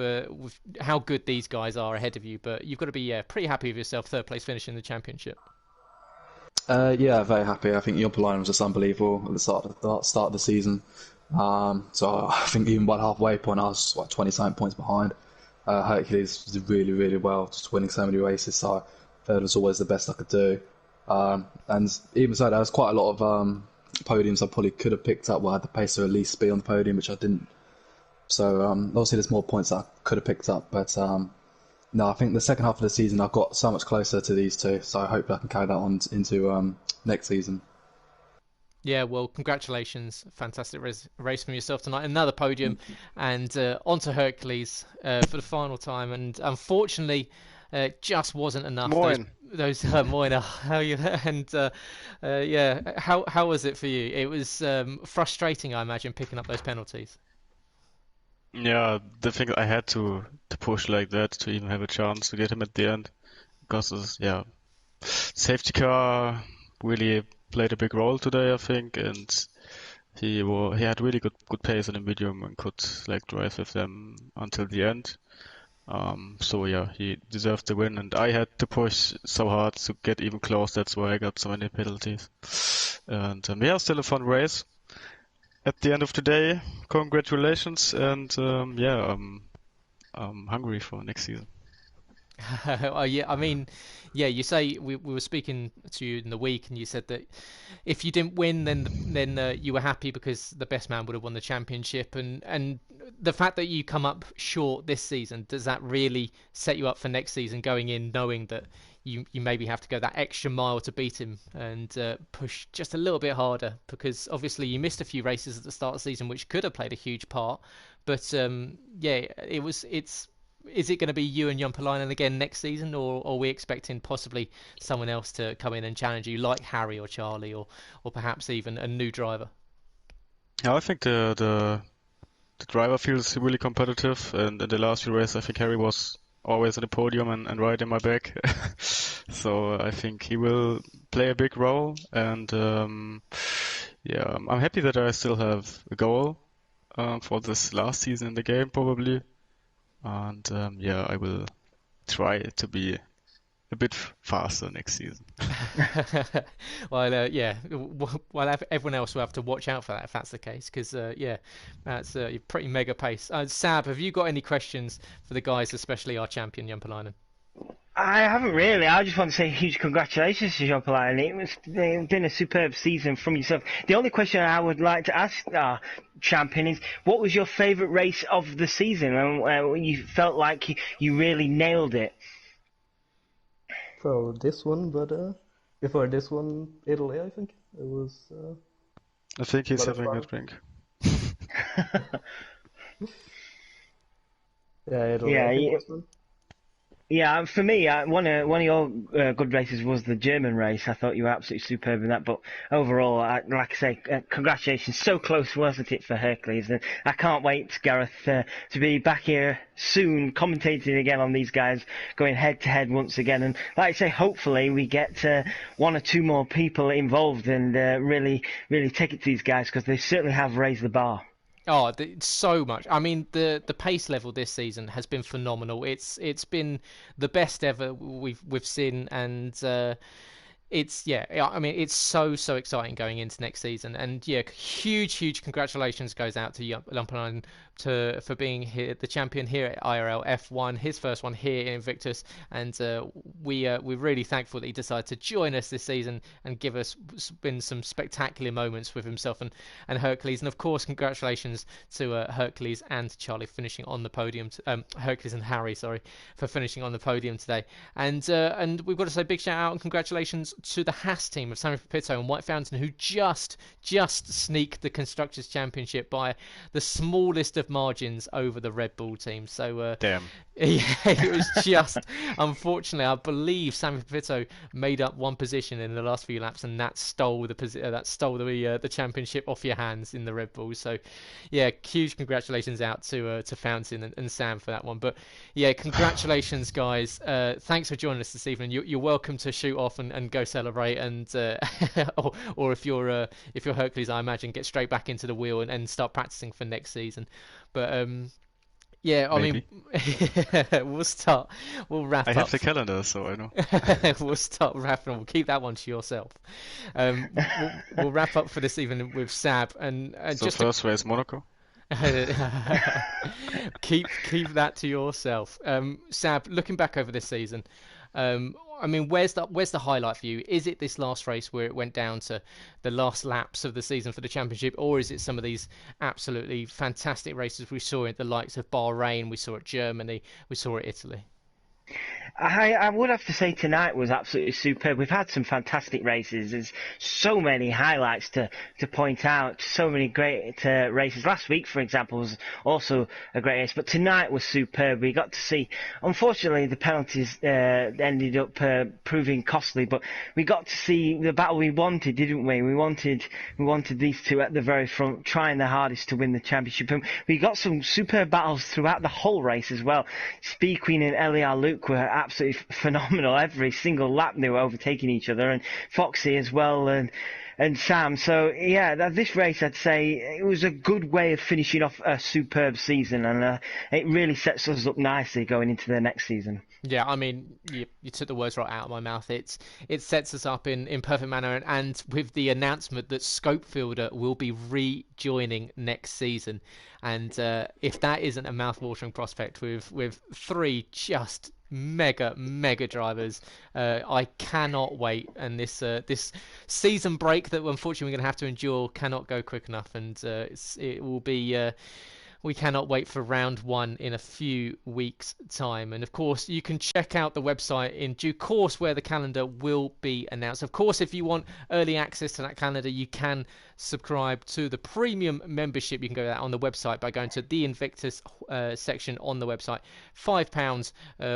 Speaker 1: how good these guys are ahead of you. But you've got to be pretty happy with yourself, third place finish in the championship.
Speaker 4: Yeah, very happy. I think Jumpline was just unbelievable at the start of the season. So I think even by the halfway point, I was 20-something points behind. Hercules did really, really well, just winning so many races. So third was always the best I could do. And even so, there was quite a lot of podiums I probably could have picked up where I had the pace to at least be on the podium, which I didn't. So obviously there's more points that I could have picked up, but no, I think the second half of the season I've got so much closer to these two, so I hope I can carry that on into next season.
Speaker 1: Yeah, well, congratulations. Fantastic race from yourself tonight. Another podium, and on to Hercules for the final time. And unfortunately, just wasn't enough.
Speaker 5: Moin.
Speaker 1: Those Moina, how you and yeah, how was it for you? It was frustrating, I imagine, picking up those penalties.
Speaker 5: Yeah, the thing I had to push like that to even have a chance to get him at the end, because safety car really played a big role today, I think, and he had really good pace in the medium and could like drive with them until the end. So yeah, he deserved the win, and I had to push so hard to get even close. That's why I got so many penalties. And yeah, still a fun race. At the end of the day, congratulations, and yeah, I'm hungry for next season.
Speaker 1: Yeah, I mean, yeah, you say we were speaking to you in the week, and you said that if you didn't win, then you were happy because the best man would have won the championship, and the fact that you come up short this season, does that really set you up for next season, going in knowing that you maybe have to go that extra mile to beat him and push just a little bit harder? Because obviously you missed a few races at the start of the season, which could have played a huge part, but yeah, is it going to be you and Jumpalainen again next season, or are we expecting possibly someone else to come in and challenge you, like Harry or Charlie, or perhaps even a new driver?
Speaker 5: Yeah, I think the driver feels really competitive, and in the last few races, I think Harry was always at the podium and right in my back. So I think he will play a big role, and yeah, I'm happy that I still have a goal for this last season in the game, probably. And yeah, I will try to be a bit faster next season.
Speaker 1: Well, yeah. Well, everyone else will have to watch out for that if that's the case, because yeah, that's pretty mega pace. Sab, have you got any questions for the guys, especially our champion Jumpalainen?
Speaker 2: I haven't really. I just want to say huge congratulations to Jean-Paul. It's been a superb season from yourself. The only question I would like to ask our champion is, what was your favourite race of the season, and you felt like you really nailed it?
Speaker 3: Probably this one, but before this one, Italy, I think. It was...
Speaker 5: I think he's
Speaker 3: Lot of
Speaker 5: having a
Speaker 3: fun.
Speaker 5: drink.
Speaker 3: Yeah, Italy,
Speaker 2: Yeah,
Speaker 3: I think
Speaker 2: yeah.
Speaker 3: was one.
Speaker 2: Yeah, for me, one of your good races was the German race. I thought you were absolutely superb in that. But overall, like I say, congratulations. So close, wasn't it, for Hercules? And I can't wait, Gareth, to be back here soon, commentating again on these guys, going head to head once again. And like I say, hopefully we get one or two more people involved and really take it to these guys, because they certainly have raised the bar.
Speaker 1: Oh, so much. I mean, the pace level this season has been phenomenal. It's been the best ever we've seen, and it's, yeah, I mean, it's so exciting going into next season. And yeah, huge congratulations goes out to Jumpalainen for being here, the champion here at IRL F1, his first one here in Invictus, and we're really thankful that he decided to join us this season and give us been some spectacular moments with himself and Hercules. And of course, congratulations to Hercules and Charlie finishing on the podium. Hercules and Harry, sorry, for finishing on the podium today. And we've got to say big shout out and congratulations to the Haas team of Samuel Pepito and White Fountain, who just sneaked the Constructors' Championship by the smallest of margins over the Red Bull team. So
Speaker 5: Damn.
Speaker 1: yeah, it was just unfortunately, I believe Samuel Pepito made up one position in the last few laps, and that stole the championship off your hands in the Red Bull. So yeah, huge congratulations out to Fountain and Sam for that one. But yeah, congratulations guys. Thanks for joining us this evening. You're welcome to shoot off and go celebrate, and or if you're Hercules, I imagine get straight back into the wheel and start practicing for next season. But yeah, I
Speaker 5: Maybe.
Speaker 1: mean, we'll wrap
Speaker 5: I
Speaker 1: up.
Speaker 5: have the calendar, so I know.
Speaker 1: We'll start wrapping up. We'll keep that one to yourself. We'll wrap up for this evening with Sab, and
Speaker 5: So
Speaker 1: just
Speaker 5: first race Monaco.
Speaker 1: keep that to yourself. Sab, looking back over this season, I mean, where's the highlight for you? Is it this last race where it went down to the last laps of the season for the championship, or is it some of these absolutely fantastic races we saw at the likes of Bahrain, we saw at Germany, we saw at Italy?
Speaker 2: I would have to say tonight was absolutely superb. We've had some fantastic races. There's so many highlights to point out. So many great races. Last week, for example, was also a great race. But tonight was superb. We got to see, unfortunately, the penalties ended up proving costly. But we got to see the battle we wanted, didn't we? We wanted these two at the very front, trying their hardest to win the championship. And we got some superb battles throughout the whole race as well. Speed Queen and Eliar Luke were absolutely phenomenal. Every single lap they were overtaking each other, and Foxy as well, and Sam. So yeah, this race, I'd say it was a good way of finishing off a superb season, and it really sets us up nicely going into the next season.
Speaker 1: Yeah, I mean, you took the words right out of my mouth. It sets us up in perfect manner, and with the announcement that Scopefielder will be rejoining next season, and if that isn't a mouth-watering prospect with three just mega drivers, I cannot wait. And this season break that unfortunately we're going to have to endure cannot go quick enough, and it will be. We cannot wait for round one in a few weeks' time. And of course, you can check out the website in due course where the calendar will be announced. Of course, if you want early access to that calendar, you can subscribe to the premium membership. You can go to that on the website by going to the Invictus section on the website. £5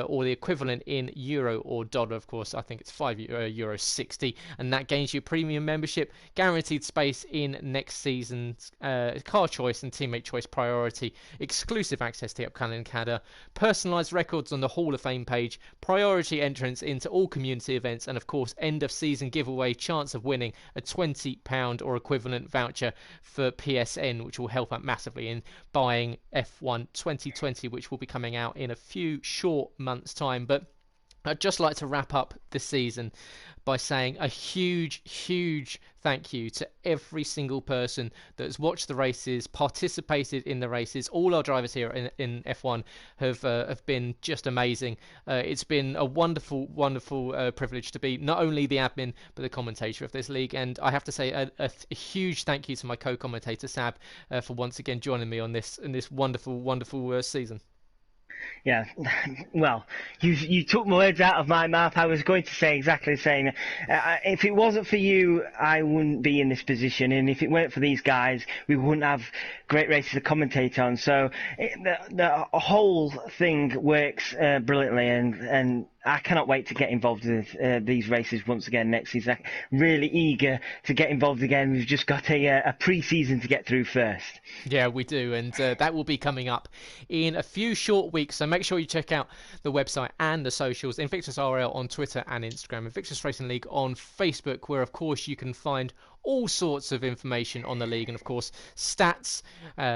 Speaker 1: or the equivalent in euro or dollar. Of course, I think it's €5.60, and that gains you premium membership, guaranteed space in next season's car choice and teammate choice priority, exclusive access to the upcoming calendar, personalised records on the Hall of Fame page, priority entrance into all community events, and of course end of season giveaway, chance of winning a £20 or equivalent voucher for PSN, which will help out massively in buying F1 2020, which will be coming out in a few short months' time. But I'd just like to wrap up this season by saying a huge thank you to every single person that has watched the races, participated in the races. All our drivers here in F1 have been just amazing. It's been a wonderful privilege to be not only the admin but the commentator of this league. And I have to say a huge thank you to my co-commentator Sab for once again joining me on this wonderful season.
Speaker 2: Yeah, well, you took my words out of my mouth. I was going to say exactly the same. If it wasn't for you, I wouldn't be in this position, and if it weren't for these guys, we wouldn't have great races to commentate on. So the whole thing works brilliantly, and I cannot wait to get involved with these races once again next season. I'm really eager to get involved again. We've just got a pre-season to get through first.
Speaker 1: Yeah, we do, and that will be coming up in a few short weeks. So make sure you check out the website and the socials. Invictus RL on Twitter and Instagram. Invictus Racing League on Facebook, where of course you can find all sorts of information on the league, and of course stats,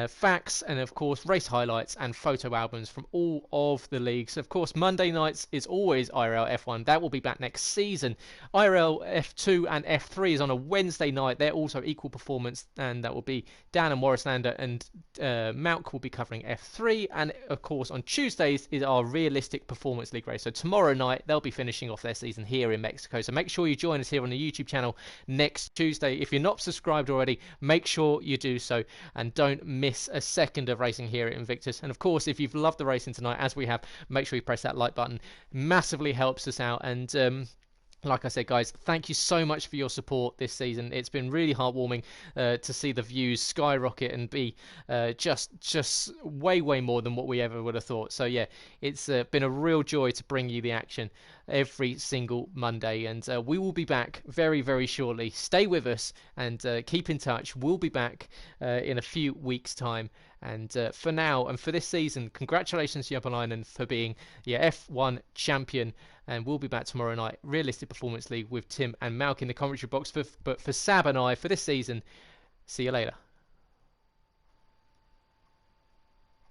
Speaker 1: facts, and of course race highlights and photo albums from all of the leagues. Of course, Monday nights is always IRL F1. That will be back next season. IRL F2 and F3 is on a Wednesday night. They're also equal performance, and that will be Dan and Morrislander, and Malc will be covering F3. And of course on Tuesdays is our realistic performance league race. So tomorrow night they'll be finishing off their season here in Mexico. So make sure you join us here on the YouTube channel next Tuesday. If you're not subscribed already, make sure you do so, and don't miss a second of racing here at Invictus. And of course, if you've loved the racing tonight, as we have, make sure you press that like button. Massively helps us out. And like I said, guys, thank you so much for your support this season. It's been really heartwarming to see the views skyrocket and be just way more than what we ever would have thought. So yeah, it's been a real joy to bring you the action every single Monday, and we will be back very shortly. Stay with us and keep in touch. We'll be back in a few weeks' time. And for now and for this season, congratulations to Japalainen for being your F1 champion. And we'll be back tomorrow night, Realistic Performance League, with Tim and Malc in the commentary box. But for Sab and I, for this season, see you later.